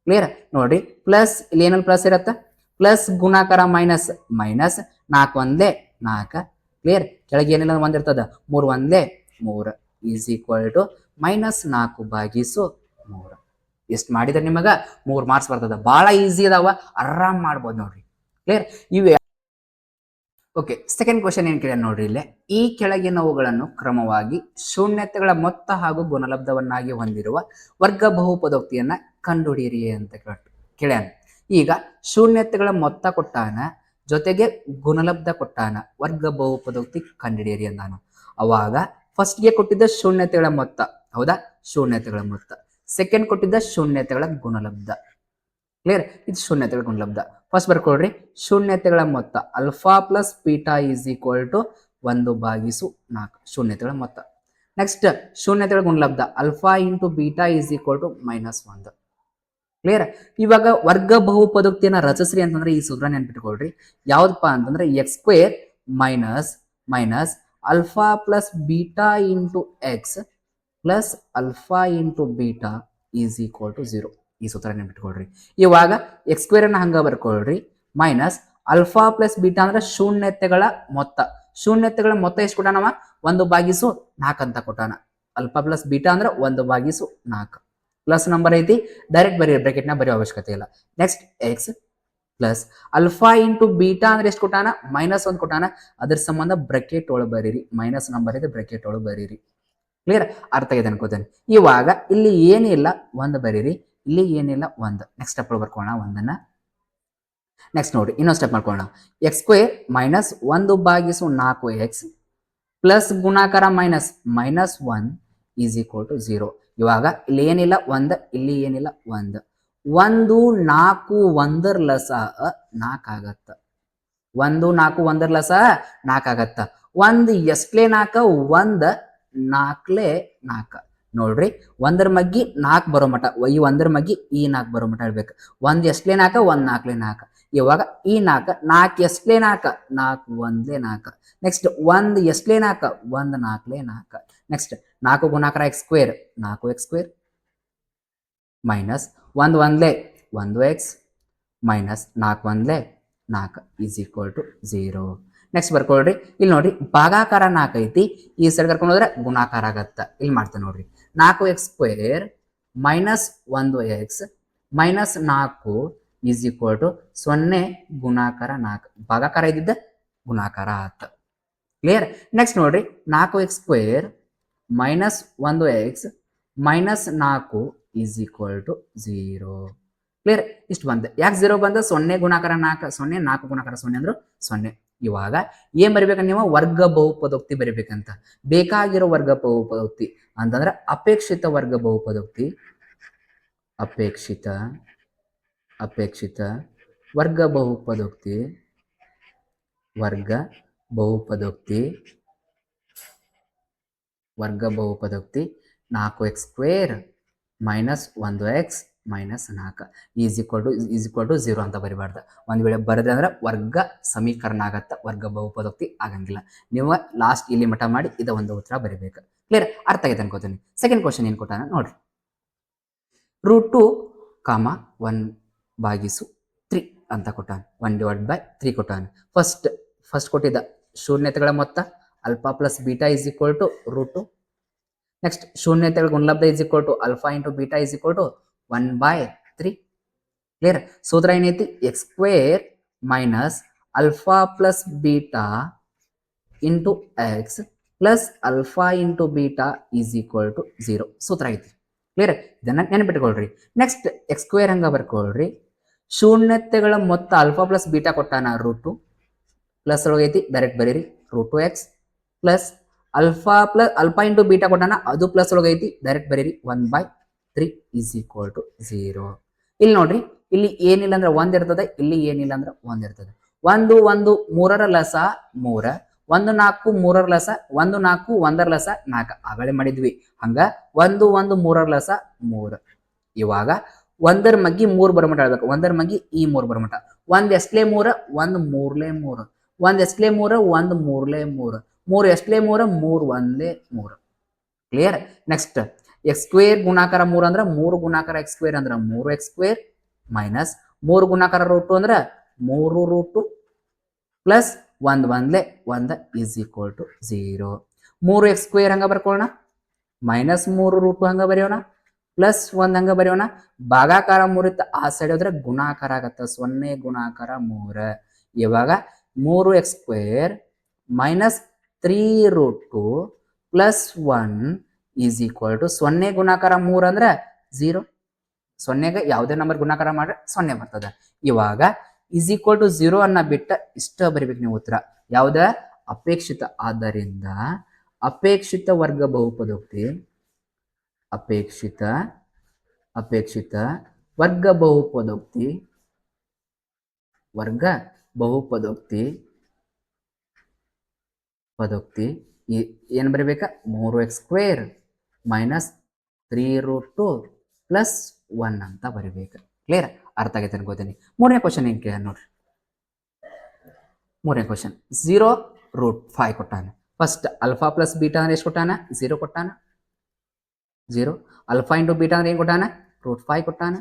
ಕ್ಲಿಯರ್. ನೋಡ್ರಿ, ಪ್ಲಸ್ ಇಲ್ಲಿ ಏನಲ್ಲಿ ಪ್ಲಸ್ ಇರತ್ತ, ಪ್ಲಸ್ ಗುಣಾಕಾರ ಮೈನಸ್ 4 1 4. ಕ್ಲಿಯರ್. ಕೆಳಗೆ ಏನಿಲ್ಲ 1 ಇರ್ತದ, 3 1 3 ಈಸ್ ಈಕ್ವಲ್ ಟು -4/3. ಎಷ್ಟು ಮಾಡಿದ್ರೆ ನಿಮಗ 3 ಮಾರ್ಕ್ಸ್ ಬರ್ತದ. ಬಹಳ ಈಸಿ ಅದಾವ, ಆರಾಮ್ ಮಾಡ್ಬೋದು ನೋಡ್ರಿ. ಕ್ಲಿಯರ್. ಇವೆ ಓಕೆ. ಸೆಕೆಂಡ್ ಕ್ವಶನ್ ಏನ್ ಕೇಳ ನೋಡ್ರಿ. ಇಲ್ಲೇ ಈ ಕೆಳಗಿನವುಗಳನ್ನು ಕ್ರಮವಾಗಿ ಶೂನ್ಯತೆಗಳ ಮೊತ್ತ ಹಾಗೂ ಗುಣಲಬ್ಧವನ್ನಾಗಿ ಹೊಂದಿರುವ ವರ್ಗ ಬಹುಪದೋಕ್ತಿಯನ್ನ ಕಂಡುಹಿಡಿಯಿರಿ ಅಂತ ಕೇಳ್ಯಾನ. ಈಗ ಶೂನ್ಯತೆಗಳ ಮೊತ್ತ ಕೊಟ್ಟಾನ, ಜೊತೆಗೆ ಗುಣಲಬ್ಧ ಕೊಟ್ಟಾನ, ವರ್ಗ ಬಹುಪದೋಕ್ತಿ ಕಂಡುಹಿಡಿಯಿರಿ ಅಂದಾನು. ಅವಾಗ ಫಸ್ಟ್ಗೆ ಕೊಟ್ಟಿದ್ದ ಶೂನ್ಯತೆಗಳ ಮೊತ್ತ, ಹೌದಾ, ಶೂನ್ಯತೆಗಳ ಮೊತ್ತ. ಸೆಕೆಂಡ್ ಕೊಟ್ಟಿದ್ದ ಶೂನ್ಯತೆಗಳ ಗುಣಲಬ್ಧ. ಕ್ಲಿಯರ್. ಇದು ಶೂನ್ಯತೆಗಳ ಗುಣಲಬ್ಧ. ಫಸ್ಟ್ ಬರ್ಕೊಳ್ರಿ, ಶೂನ್ಯತೆಗಳ ಮೊತ್ತ alpha plus beta is equal to 1/4 ಶೂನ್ಯತೆಗಳ ಮೊತ್ತ. ನೆಕ್ಸ್ಟ್ ಶೂನ್ಯತೆಗಳ ಗುಣಲಬ್ಧ alpha into beta is equal to -1. Clear. ಇವಾಗ ವರ್ಗ ಬಹುಪದೋಕ್ತಿಯನ್ನ ರಚಿಸ್ರಿ ಅಂತಂದ್ರೆ ಈ ಸೂತ್ರ ನೆನ್ಪಿಟ್ಕೊಳ್ರಿ. ಯಾವ್ದಪ್ಪ ಅಂತಂದ್ರೆ x² minus alpha plus beta into x plus alpha into beta is equal to 0. ಈ ಸೂತ್ರ ನೆನ್ಪಿಟ್ಕೊಳ್ರಿ. ಇವಾಗ x² ಅನ್ನ ಹಂಗ ಬರ್ಕೊಳ್ರಿ, ಮೈನಸ್ ಅಲ್ಫಾ ಪ್ಲಸ್ ಬೀಟಾ ಅಂದ್ರೆ ಶೂನ್ಯತೆಗಳ ಮೊತ್ತ. ಶೂನ್ಯತೆಗಳ ಮೊತ್ತ ಎಷ್ಟು ಕೊಟ್ಟಾನವ 1/4 ಅಂತ ಕೊಟ್ಟಾನ. ಅಲ್ಫಾ ಪ್ಲಸ್ ಬೀಟಾ ಅಂದ್ರೆ 1/4 ಪ್ಲಸ್ ನಂಬರ್ ಐತಿ, ಡೈರೆಕ್ಟ್ ಬರೀ ಬ್ರಾಕೆಟ್ ನ ಬರೆಯೋ ಅವಶ್ಯಕತೆ ಇಲ್ಲ. Next X plus alpha into beta ಅಂದ್ರೆ ಎಷ್ಟು ಕೊಟ್ಟಾನ -1 ಕೊಟ್ಟಾನ, ಅದ್ರ ಸಂಬಂಧ ಬ್ರಾಕೆಟ್ ಒಳಗೆ ಬರೀರಿ, ಮೈನಸ್ ನಂಬರ್ ಇದೆ ಬ್ರಾಕೆಟ್ ಒಳಗೆ ಬರೀರಿ. ಕ್ಲಿಯರ್. ಅರ್ಥ ಆಗಿದೆ ಅನ್ಕೋತೇನೆ. ಇವಾಗ ಇಲ್ಲಿ ಏನಿಲ್ಲ 1 ಬರೀರಿ, ಇಲ್ಲಿ ಏನಿಲ್ಲ 1. Next step ಬರ್ಕೋಣ 1. ನೆಕ್ಸ್ಟ್ ನೋಡಿ, ಇನ್ನೊಂದು ಸ್ಟೆಪ್ ಮಾಡ್ಕೊಳ್ಳೋಣ. x² ಮೈನಸ್ 1/4x ಪ್ಲಸ್ ಗುಣಾಕಾರ ಮೈನಸ್ -1 ಈಸ್ ಈಕ್ವಲ್ ಟು 0. ಇವಾಗ ಇಲ್ಲಿ ಏನಿಲ್ಲ 1, ಇಲ್ಲಿ ಏನಿಲ್ಲ 1. 1 4 1 ಲಸ 4 ಆಗತ್ತ. 1 4 1 ಲಸ 4 ಆಗತ್ತ. 1 ಎಷ್ಟಲೇ 4 1 4 4 ನೋಡ್ರಿ. 1 ಮಗ್ಗಿ 4 ಬರೋ ಮಟ, ಈ 1 ಮಗ್ಗಿ ಈ 4 ಬರೋ ಮಟ ಹೇಳ್ಬೇಕು. 1 ಎಷ್ಟಲೇ 4 1 4 4. ಇವಾಗ ಈ 4 ಎಷ್ಟಲೇ 4 4 1 4. ನೆಕ್ಸ್ಟ್ 1 ಎಷ್ಟಲೇ 4 1 4 4. ನೆಕ್ಸ್ಟ್ 4 ಗುಣಾಕಾರ x² 4x² minus 1 1 1x minus 4 1 4 is equal to 0. Next ಬರ್ಕೊಳ್ರಿ, ಇಲ್ಲಿ ನೋಡ್ರಿ ಭಾಗಾಕಾರ 4 ಐತಿ, ಈ ಸೈಡ್ ಕರ್ಕೊಂಡು ಹೋದ್ರೆ ಗುಣಾಕಾರ ಆಗತ್ತ. ಇಲ್ಲಿ ಮಾಡ್ತೇನೆ ನೋಡ್ರಿ, 4x² minus 1x minus 4 is equal to 0 ಗುಣಾಕಾರ 4. ಭಾಗಾಕಾರ ಇದ್ದಿದ್ದ ಗುಣಾಕಾರ ಆತ. ಕ್ಲಿಯರ್. ನೆಕ್ಸ್ಟ್ ನೋಡ್ರಿ, 4x² minus 1x minus 4 is equal to 0. Clear. ಇಷ್ಟು ಬಂದೆ. ಯಾಕೆ 0 ಬಂದ? 0 ಗುಣಾಕಾರ 4, 0 4 ಗುಣಾಕಾರ 0 ಅಂದ್ರೆ 0. ಇವಾಗ ಏನ್ ಬರಿಬೇಕಂತ ನೀವು? ವರ್ಗ ಬಹುಪದೋಕ್ತಿ ಬರಿಬೇಕಂತ. ಬೇಕಾಗಿರೋ ವರ್ಗ ಬಹುಪದೋಕ್ತಿ ಅಂತಂದ್ರೆ ಅಪೇಕ್ಷಿತ ವರ್ಗ ಬಹುಪದೋಕ್ತಿ, ಅಪೇಕ್ಷಿತ ವರ್ಗ ಬಹುಪದೋಕ್ತಿ, ವರ್ಗ ಬಹುಪದೋಕ್ತಿ 4x² minus 1x minus 4 is equal to 0 ಅಂತ ಬರಿಬಾರ್ದು. ಒಂದ್ ವೇಳೆ ಬರದೆ ಅಂದ್ರೆ ವರ್ಗ ಸಮೀಕರಣ ಆಗತ್ತ, ವರ್ಗ ಬಹುಪದೋಕ್ತಿ ಆಗಂಗಿಲ್ಲ. ನೀವು ಲಾಸ್ಟ್ ಇಲ್ಲಿ ಮಠ ಮಾಡಿ ಇದ ಒಂದು ಉತ್ತರ ಬರಿಬೇಕು. ಕ್ಲಿಯರ್. ಅರ್ಥ ಆಗೈತೆ ಅನ್ಕೋತೀನಿ. ಸೆಕೆಂಡ್ ಕ್ವಶನ್ ಏನ್ ಕೊಟ್ಟಾನ ನೋಡ್ರಿ, √2, 1/3 ಅಂತ ಕೊಟ್ಟಾನ. 1/3 ಕೊಟ್ಟಾನ. ಫಸ್ಟ್ ಕೊಟ್ಟಿದ್ದ ಶೂನ್ಯತೆಗಳ ಮೊತ್ತ alpha plus beta is equal to √2. Next ಶೂನ್ಯತೆಗಳ ಗುಣಲಬ್ಧ is equal to alpha into beta is equal to 1/3. Clear. ಸೂತ್ರ ಏನೈತಿ? x² minus alpha plus beta into x plus alpha into beta is equal to 0 ಸೂತ್ರ ಐತಿ. Clear. ಇದನ್ನ ನೆನಪಿಟ್ಕೊಳ್ರಿ. Next x² ಹಂಗ ಬರ್ಕೊಳ್ರಿ. ಶೂನ್ಯತೆಗಳ ಮೊತ್ತ ಅಲ್ಫಾ ಪ್ಲಸ್ ಬೀಟಾ ಕೊಟ್ಟಾನ √2 ಪ್ಲಸ್ ಒಳಗೈತಿ, ಡೈರೆಕ್ಟ್ ಬರೀರಿ √2x plus alpha into beta ಕೊಟ್ಟಾನ, ಅದು ಪ್ಲಸ್ ಒಳಗೈತಿ, ಡೈರೆಕ್ಟ್ ಬರೀರಿ 1/3 ಈಸ್ ಈಕ್ವಲ್ ಟು 0. ಇಲ್ಲಿ ನೋಡ್ರಿ, ಇಲ್ಲಿ ಏನಿಲ್ಲ ಅಂದ್ರೆ 1 ಇರ್ತದೆ, ಇಲ್ಲಿ ಏನಿಲ್ಲ ಅಂದ್ರೆ 1 ಇರ್ತದೆ. 1 1 3ರ ಲಸ 3, 1 4 3ರ ಲಸ 1 4 1ರ ಲಸ 4 ಆಗಲೇ ಮಾಡಿದ್ವಿ. ಹಂಗ 1 1 3ರ ಲಸ 3. ಇವಾಗ 1ರ ಮಗ್ಗಿ 3 ಬರಮಟ ಹೇಳ್ಬೇಕು. 1ರ ಮಗ್ಗಿ ಈ 3 ಬರಮಟ. 1 ಎಸ್ಟ್ಲೆ 3, 1 3ಲೆ 3, 1 ಎಸ್ಟ್ಲೆ 3, 1 3ಲೆ 3, 3 ಎಸ್ಟ್ಲೆ 3, 3 1ಲೆ 3. ಕ್ಲಿಯರ್. ನೆಕ್ಸ್ಟ್ x² ಗುಣಾಕಾರ 3 ಅಂದ್ರೆ 3 ಗುಣಾಕಾರ x² ಅಂದ್ರೆ 3x² ಮೈನಸ್ 3 ಗುಣಾಕಾರ √2 ಅಂದ್ರೆ 3 √2 ಪ್ಲಸ್ 1 1ಲೆ 1 ಈಸ್ ಈಕ್ವಲ್ ಟು 0. 3x² ಹಂಗ ಬರ್ಕೊಳ್ಳೋಣ, ಮೈನಸ್ 3 √2 ಹಂಗ ಬರೆಯೋಣ, ಪ್ಲಸ್ 1 ಹಂಗ ಬರೆಯೋಣ. ಭಾಗಾಕಾರ 3 ಇತ್ತು, ಆ ಸೈಡ್ ಹೋದ್ರೆ ಗುಣಾಕಾರ ಆಗತ್ತ, 0 ಗುಣಾಕಾರ 3. ಇವಾಗ 3x² minus 3 √2 plus 1 is equal to 0 ಗುಣಾಕಾರ 3 ಅಂದ್ರೆ 0. 0ಗೆ ಯಾವುದೇ ನಂಬರ್ ಗುಣಾಕಾರ ಮಾಡ್ರೆ 0 ಬರ್ತದೆ. ಇವಾಗ ಈಸ್ ಈಕ್ವಲ್ ಟು 0 ಅನ್ನ ಬಿಟ್ಟ ಇಷ್ಟ ಬರಿಬೇಕು ನೀವು ಉತ್ತರ. ಯಾವುದ? ಅಪೇಕ್ಷಿತ. ಆದ್ದರಿಂದ ಅಪೇಕ್ಷಿತ ವರ್ಗ ಬಹುಪದೋಕ್ತಿ, ಅಪೇಕ್ಷಿತ ವರ್ಗ ಬಹುಪದೋಕ್ತಿ ಏನ್ ಬರಿಬೇಕ? 3x² ಮೈನಸ್ 3 √2 ಪ್ಲಸ್ 1 ಅಂತ ಬರಿಬೇಕು. ಕ್ಲಿಯರ್. ಅರ್ಥ ಆಗೈತೆ ಅನ್ಕೋತೀನಿ. ಮೂರನೇ ಕ್ವಶನ್ ಏನ್ ಕೇಳ ನೋಡ್ರಿ. ಮೂರನೇ ಕ್ವಶನ್ 0 √5 ಕೊಟ್ಟಾನ. ಫಸ್ಟ್ ಅಲ್ಫಾ ಪ್ಲಸ್ ಬೀಟಾ ಅಂದ್ರೆ ಎಷ್ಟು ಕೊಟ್ಟಾನ? 0 ಕೊಟ್ಟಾನ. 0 ಅಲ್ಫಾ ಇಂಟು ಬೀಟಾ ಅಂದ್ರೆ ಏನ್ ಕೊಟ್ಟಾನ? √5 ಕೊಟ್ಟಾನ.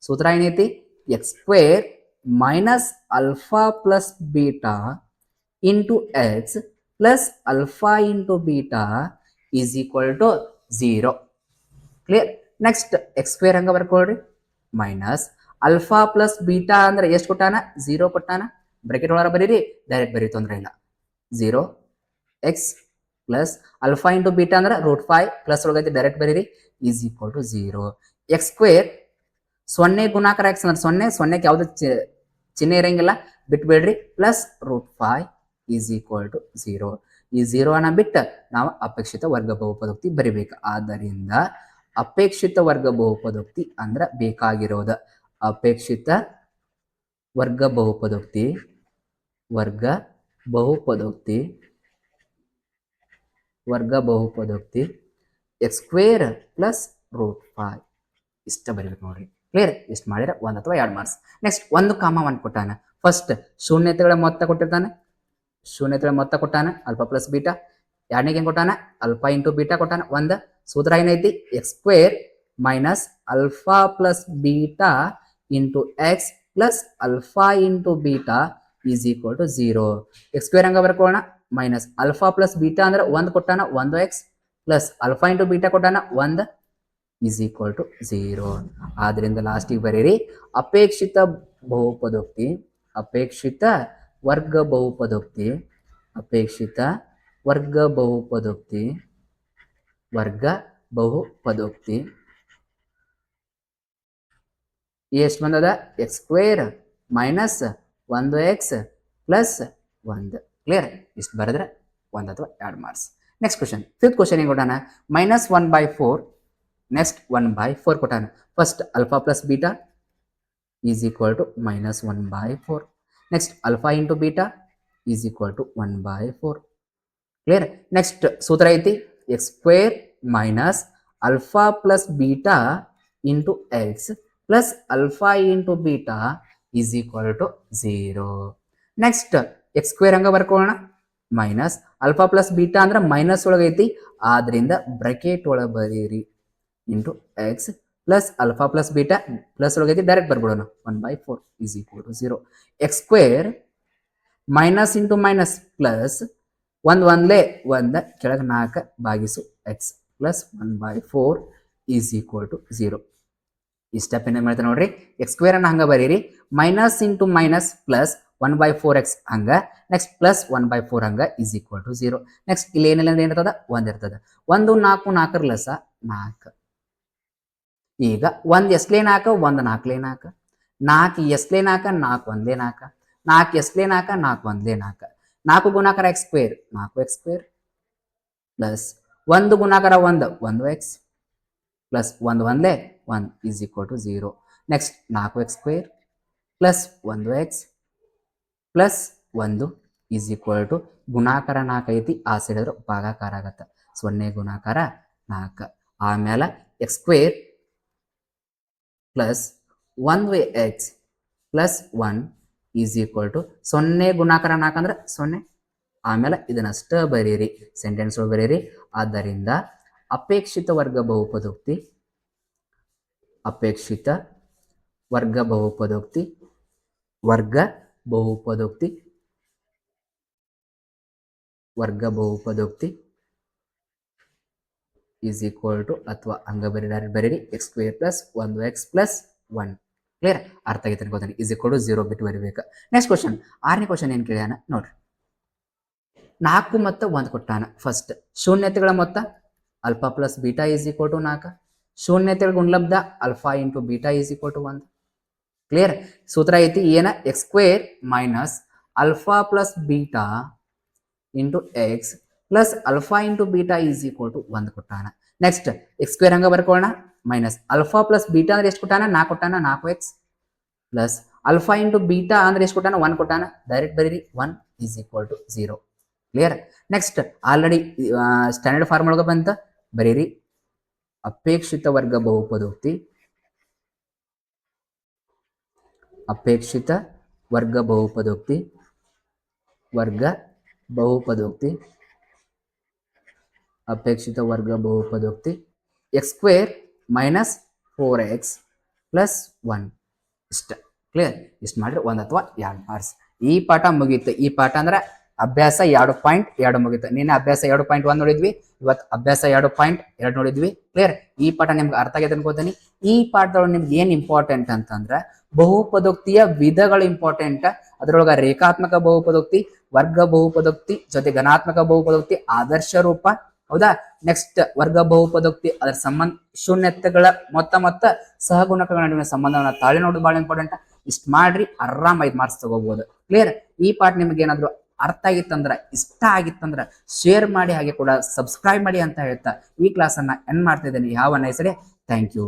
ಸೂತ್ರ ಏನೈತಿ? x² minus alpha plus beta into x plus alpha into beta is equal to 0. Clear. Next x² ಹಂಗ ಬರ್ಕೊಳ್ರಿ, ಮೈನಸ್ ಅಲ್ಫಾ ಪ್ಲಸ್ ಬೀಟಾ ಅಂದ್ರೆ ಎಷ್ಟು ಕೊಟ್ಟಾನ? 0 ಕೊಟ್ಟಾನ. ಬ್ರಾಕೆಟ್ ಒಳಗೆ ಬರೀರಿ, ಡೈರೆಕ್ಟ್ ಬರೀ, ತೊಂದ್ರೆ ಇಲ್ಲ. 0x plus alpha into beta ಅಂದ್ರೆ √5 ಪ್ಲಸ್ ಒಳಗೈತಿ, ಡೈರೆಕ್ಟ್ ಬರೀರಿ, ಈಸ್ ಈಕ್ವಲ್ ಟು 0. x² 0 ಗುಣಾಕಾರ x ಅಂದ್ರೆ 0, 0ಕ್ಕೆ ಯಾವ್ದು ಚಿಹ್ನೆ ಇರಂಗಿಲ್ಲ, ಬಿಟ್ಬೇಡ್ರಿ, ಪ್ಲಸ್ √5 ಈಸ್ ಈಕ್ವಲ್ ಟು 0. ಈ 0 ಅನ್ನ ಬಿಟ್ಟು ನಾವು ಅಪೇಕ್ಷಿತ ವರ್ಗ ಬಹುಪದೋಕ್ತಿ ಬರಿಬೇಕು. ಆದ್ದರಿಂದ ಅಪೇಕ್ಷಿತ ವರ್ಗ ಬಹುಪದೋಕ್ತಿ ಅಂದ್ರ ಬೇಕಾಗಿರೋದ ಅಪೇಕ್ಷಿತ ವರ್ಗ ಬಹುಪದೋಕ್ತಿ x² ಪ್ಲಸ್ √5 ಇಷ್ಟ ಬರಿಬೇಕು ನೋಡ್ರಿ. ಕ್ಲಿಯರ್. ಇಷ್ಟು ಮಾಡಿದ್ರೆ 1 ಅಥವಾ 2 ಮಾರ್ಕ್ಸ್. ನೆಕ್ಸ್ಟ್ 1,1 ಕೊಟ್ಟಾನ. ಫಸ್ಟ್ ಶೂನ್ಯತೆಗಳ ಮೊತ್ತ ಕೊಟ್ಟಿರ್ತಾನೆ. ಶೂನ್ಯತೆಗಳ ಮೊತ್ತ ಕೊಟ್ಟಾನ ಅಲ್ಫಾ ಪ್ಲಸ್ ಬೀಟಾ. ಎರಡನೇಗೆ ಏನ್ ಕೊಟ್ಟಾನ? ಅಲ್ಫಾ ಇಂಟು ಬೀಟಾ ಕೊಟ್ಟಾನ. 1 ಸೂತ್ರ ಏನೈತಿ? x² minus alpha plus beta into x plus alpha into beta is equal to 0. X square ಹಂಗ ಬರ್ಕೊಳ್ಳೋಣ ಮೈನಸ್ ಅಲ್ಫಾ ಪ್ಲಸ್ ಬೀಟಾ ಅಂದ್ರೆ 1 ಕೊಟ್ಟಾನ 1x plus alpha into beta ಕೊಟ್ಟಾನ 1 ಈಸ್ ಈಕ್ವಲ್ ಟು 0. ಆದ್ರಿಂದ ಲಾಸ್ಟಿಗೆ ಬರೀರಿ ಅಪೇಕ್ಷಿತ ಬಹುಪದೋಕ್ತಿ ಅಪೇಕ್ಷಿತ ವರ್ಗ ಬಹುಪದೋಕ್ತಿ ಅಪೇಕ್ಷಿತ ವರ್ಗ ಬಹುಪದೋಕ್ತಿ ವರ್ಗ ಬಹುಪದೋಕ್ತಿ ಎಷ್ಟು ಬಂದದ x square minus 1x plus 1. Clear? ಇಷ್ಟು ಬರೆದ್ರೆ 1 ಅಥವಾ 2 marks. Next question fifth question ಏನು ಕೊಟ್ಟಾನ ಮೈನಸ್ 1/4 ನೆಕ್ಸ್ಟ್ 1/4 ಕೊಟ್ಟಾನ. First alpha plus beta is equal to minus 1/4. Next alpha into beta is equal to 1/4. Clear? Next ಸೂತ್ರ ಐತಿ x square minus alpha plus beta into x plus alpha into beta is equal to 0. Next x square ಹಂಗ ಬರ್ಕೊಳ್ಳೋಣ minus alpha plus beta ಅಂದ್ರೆ minus ಒಳಗೈತಿ ಆದ್ರಿಂದ bracket ಒಳಗೆ ಬರೀರಿ into x plus alpha plus beta plus ಒಳಗೈತಿ direct ಬರ್ಬಿಡೋಣ 1/4 is equal to 0. X square minus into minus plus ಒಂದ್ಲೇ ಕೆಳಗೆ 4 ಭಾಗಿಸು x plus 1/4 is equal to 0. ಈ ಸ್ಟೆಪ್ ಏನೇನು ಮಾಡ್ತಾರೆ ನೋಡ್ರಿ ಎಕ್ಸ್ ಸ್ಕ್ವೇರ್ ಅನ್ನ ಹಂಗ ಬರೀರಿ minus into minus plus 1/4x ಹಂಗ ನೆಕ್ಸ್ಟ್ ಪ್ಲಸ್ 1/4 ಹಂಗ ಈಸ್ ಈಕ್ವಲ್ ಟು 0. ನೆಕ್ಸ್ಟ್ ಇಲ್ಲಿ ಏನಿಲ್ಲ ಅಂದ್ರೆ ಏನಿರ್ತದ 1 ಇರ್ತದ 1 4 4 ಲಸ 4. ಈಗ 1 ಎಸ್ಲೇ 4 1 4ಲೇ 4 4 ಎಸ್ಲೇ 4 4 1ಲೇ 4 4 ಎಸ್ಲೇ 4 4 1ಲೇ 4 4 ಗುಣಾಕಾರ X square 4x square plus 1 ಗುಣಾಕಾರ 1x ಪ್ಲಸ್ 1 1ಲೇ 1 is equal to 0. Next 4x square plus 1x plus 1 is equal to ಗುಣಾಕಾರ 4 ಐತಿ ಆ ಸೈಡ್ ಆದ್ರೆ ಭಾಗಾಕಾರ ಆಗತ್ತ 0 ಗುಣಾಕಾರ 4. ಆಮೇಲೆ x square plus 1x plus 1 is equal to 0 ಗುಣಾಕಾರ 4 ಅಂದ್ರೆ 0. ಆಮೇಲೆ ಇದನ್ನಷ್ಟ ಬರೀರಿ ಸೆಂಟೆನ್ಸ್ ಒಳಗೆ ಬರೀರಿ. ಆದ್ದರಿಂದ ಅಪೇಕ್ಷಿತ ವರ್ಗ ಬಹುಪದೋಕ್ತಿ ಅಪೇಕ್ಷಿತ ವರ್ಗ ಬಹುಪದೋಕ್ತಿ ವರ್ಗ ಬಹುಪದೋಕ್ತಿ ವರ್ಗ ಬಹುಪದೋಕ್ತಿ ಈಸ್ ಈಕ್ವಲ್ ಟು ಅಥವಾ ಹಂಗ ಬರೀರಿ X square plus 1x plus 1. Clear? ಅರ್ಥ ಆಗೈತೆ ಅನ್ಕೋತೀನಿ. ಈಸ್ ಈಕ್ವಲ್ ಟು 0 ಬಿಟ್ಟು ಬರೀಬೇಕು. ನೆಕ್ಸ್ಟ್ ಕ್ವಶನ್ 6ನೇ ಕ್ವಶನ್ ಏನು ಕೇಳ್ಯಾನ ನೋಡ್ರಿ 4 ಮತ್ತು 1 ಕೊಟ್ಟಾನ. ಫಸ್ಟ್ ಶೂನ್ಯತೆಗಳ ಮೊತ್ತ alpha plus beta is equal to 4. ಶೂನ್ಯತೆಗಳ ಗುಣಲಬ್ಧ alpha into beta is equal to 1. Clear? ಸೂತ್ರ ಐತಿ ಏನ x square minus alpha plus beta into x plus alpha into beta is equal to 1 ಕೊಟ್ಟಾನ. ನೆಕ್ಸ್ಟ್ ಎಕ್ಸ್ ಸ್ಕ್ವೇರ್ ಹಂಗ ಬರ್ಕೊಳ್ಳೋಣ minus alpha plus beta ಅಂದ್ರೆ ಎಷ್ಟು ಕೊಟ್ಟಾನ 4 ಕೊಟ್ಟಾನ 4x plus alpha into beta ಅಂದ್ರೆ ಎಷ್ಟು ಕೊಟ್ಟಾನ 1 ಕೊಟ್ಟಾನ ಡೈರೆಕ್ಟ್ ಬರೀರಿ 1 is equal to 0. Clear? Next already standard form ಒಳಗೆ ಬಂತ ಬರೀರಿ ಅಪೇಕ್ಷಿತ ವರ್ಗ ಬಹುಪದೋಕ್ತಿ ಅಪೇಕ್ಷಿತ ವರ್ಗ ಬಹುಪದೋಕ್ತಿ ವರ್ಗ ಬಹುಪದೋಕ್ತಿ ಅಪೇಕ್ಷಿತ ವರ್ಗ ಬಹುಪದೋಕ್ತಿ x square minus 4x plus 1 ಇಷ್ಟ. ಕ್ಲಿಯರ್? ಇಷ್ಟು ಮಾಡಿದ್ರೆ 1 ಅಥವಾ 2 ಮಾರ್ಕ್ಸ್. ಈ ಪಾಠ ಮುಗೀತು. ಈ ಪಾಠ ಅಂದ್ರೆ ಅಭ್ಯಾಸ 2.2 ಮುಗೀತು. ನಿನ್ನೆ ಅಭ್ಯಾಸ 2.1 ನೋಡಿದ್ವಿ, ಇವತ್ತು ಅಭ್ಯಾಸ 2.2 ನೋಡಿದ್ವಿ. ಕ್ಲಿಯರ್? ಈ ಪಾಠ ನಿಮ್ಗೆ ಅರ್ಥ ಆಗೈತೆ ಅನ್ಕೋತೀನಿ. ಈ ಪಾಠದೊಳಗೆ ನಿಮ್ಗೆ ಏನ್ ಇಂಪಾರ್ಟೆಂಟ್ ಅಂತಂದ್ರೆ ಬಹುಪದೋಕ್ತಿಯ ವಿಧಗಳು ಇಂಪಾರ್ಟೆಂಟ್. ಅದ್ರೊಳಗ ರೇಖಾತ್ಮಕ ಬಹುಪದೋಕ್ತಿ, ವರ್ಗ ಬಹುಪದೋಕ್ತಿ, ಜೊತೆ ಘನಾತ್ಮಕ ಬಹುಪದೋಕ್ತಿ, ಆದರ್ಶ ರೂಪ, ಹೌದಾ? ನೆಕ್ಸ್ಟ್ ವರ್ಗ ಬಹುಪದೋಕ್ತಿ ಅದರ ಸಂಬಂಧ, ಶೂನ್ಯತೆಗಳ ಮೊತ್ತ ಸಹಗುಣಕಗಳ ನಡುವಿನ ಸಂಬಂಧವನ್ನ ತಾಳಿ ನೋಡೋದು ಬಹಳ ಇಂಪಾರ್ಟೆಂಟ್. ಇಷ್ಟ ಮಾಡ್ರಿ ಆರಾಮ 5 ಮಾರ್ಕ್ಸ್ ತಗೋಬಹುದು. ಕ್ಲಿಯರ್? ಈ ಪಾಠ ನಿಮ್ಗೆ ಏನಾದ್ರು ಅರ್ಥ ಆಗಿತ್ತಂದ್ರ ಇಷ್ಟ ಆಗಿತ್ತಂದ್ರ ಶೇರ್ ಮಾಡಿ, ಹಾಗೆ ಕೂಡ ಸಬ್ಸ್ಕ್ರೈಬ್ ಮಾಡಿ ಅಂತ ಹೇಳ್ತಾ ಈ ಕ್ಲಾಸ್ ಅನ್ನ ಎಂಡ್ ಮಾಡ್ತಾ ಇದ್ದೇನೆ. ಯಾವ ನೈಸಡೆ. Thank you.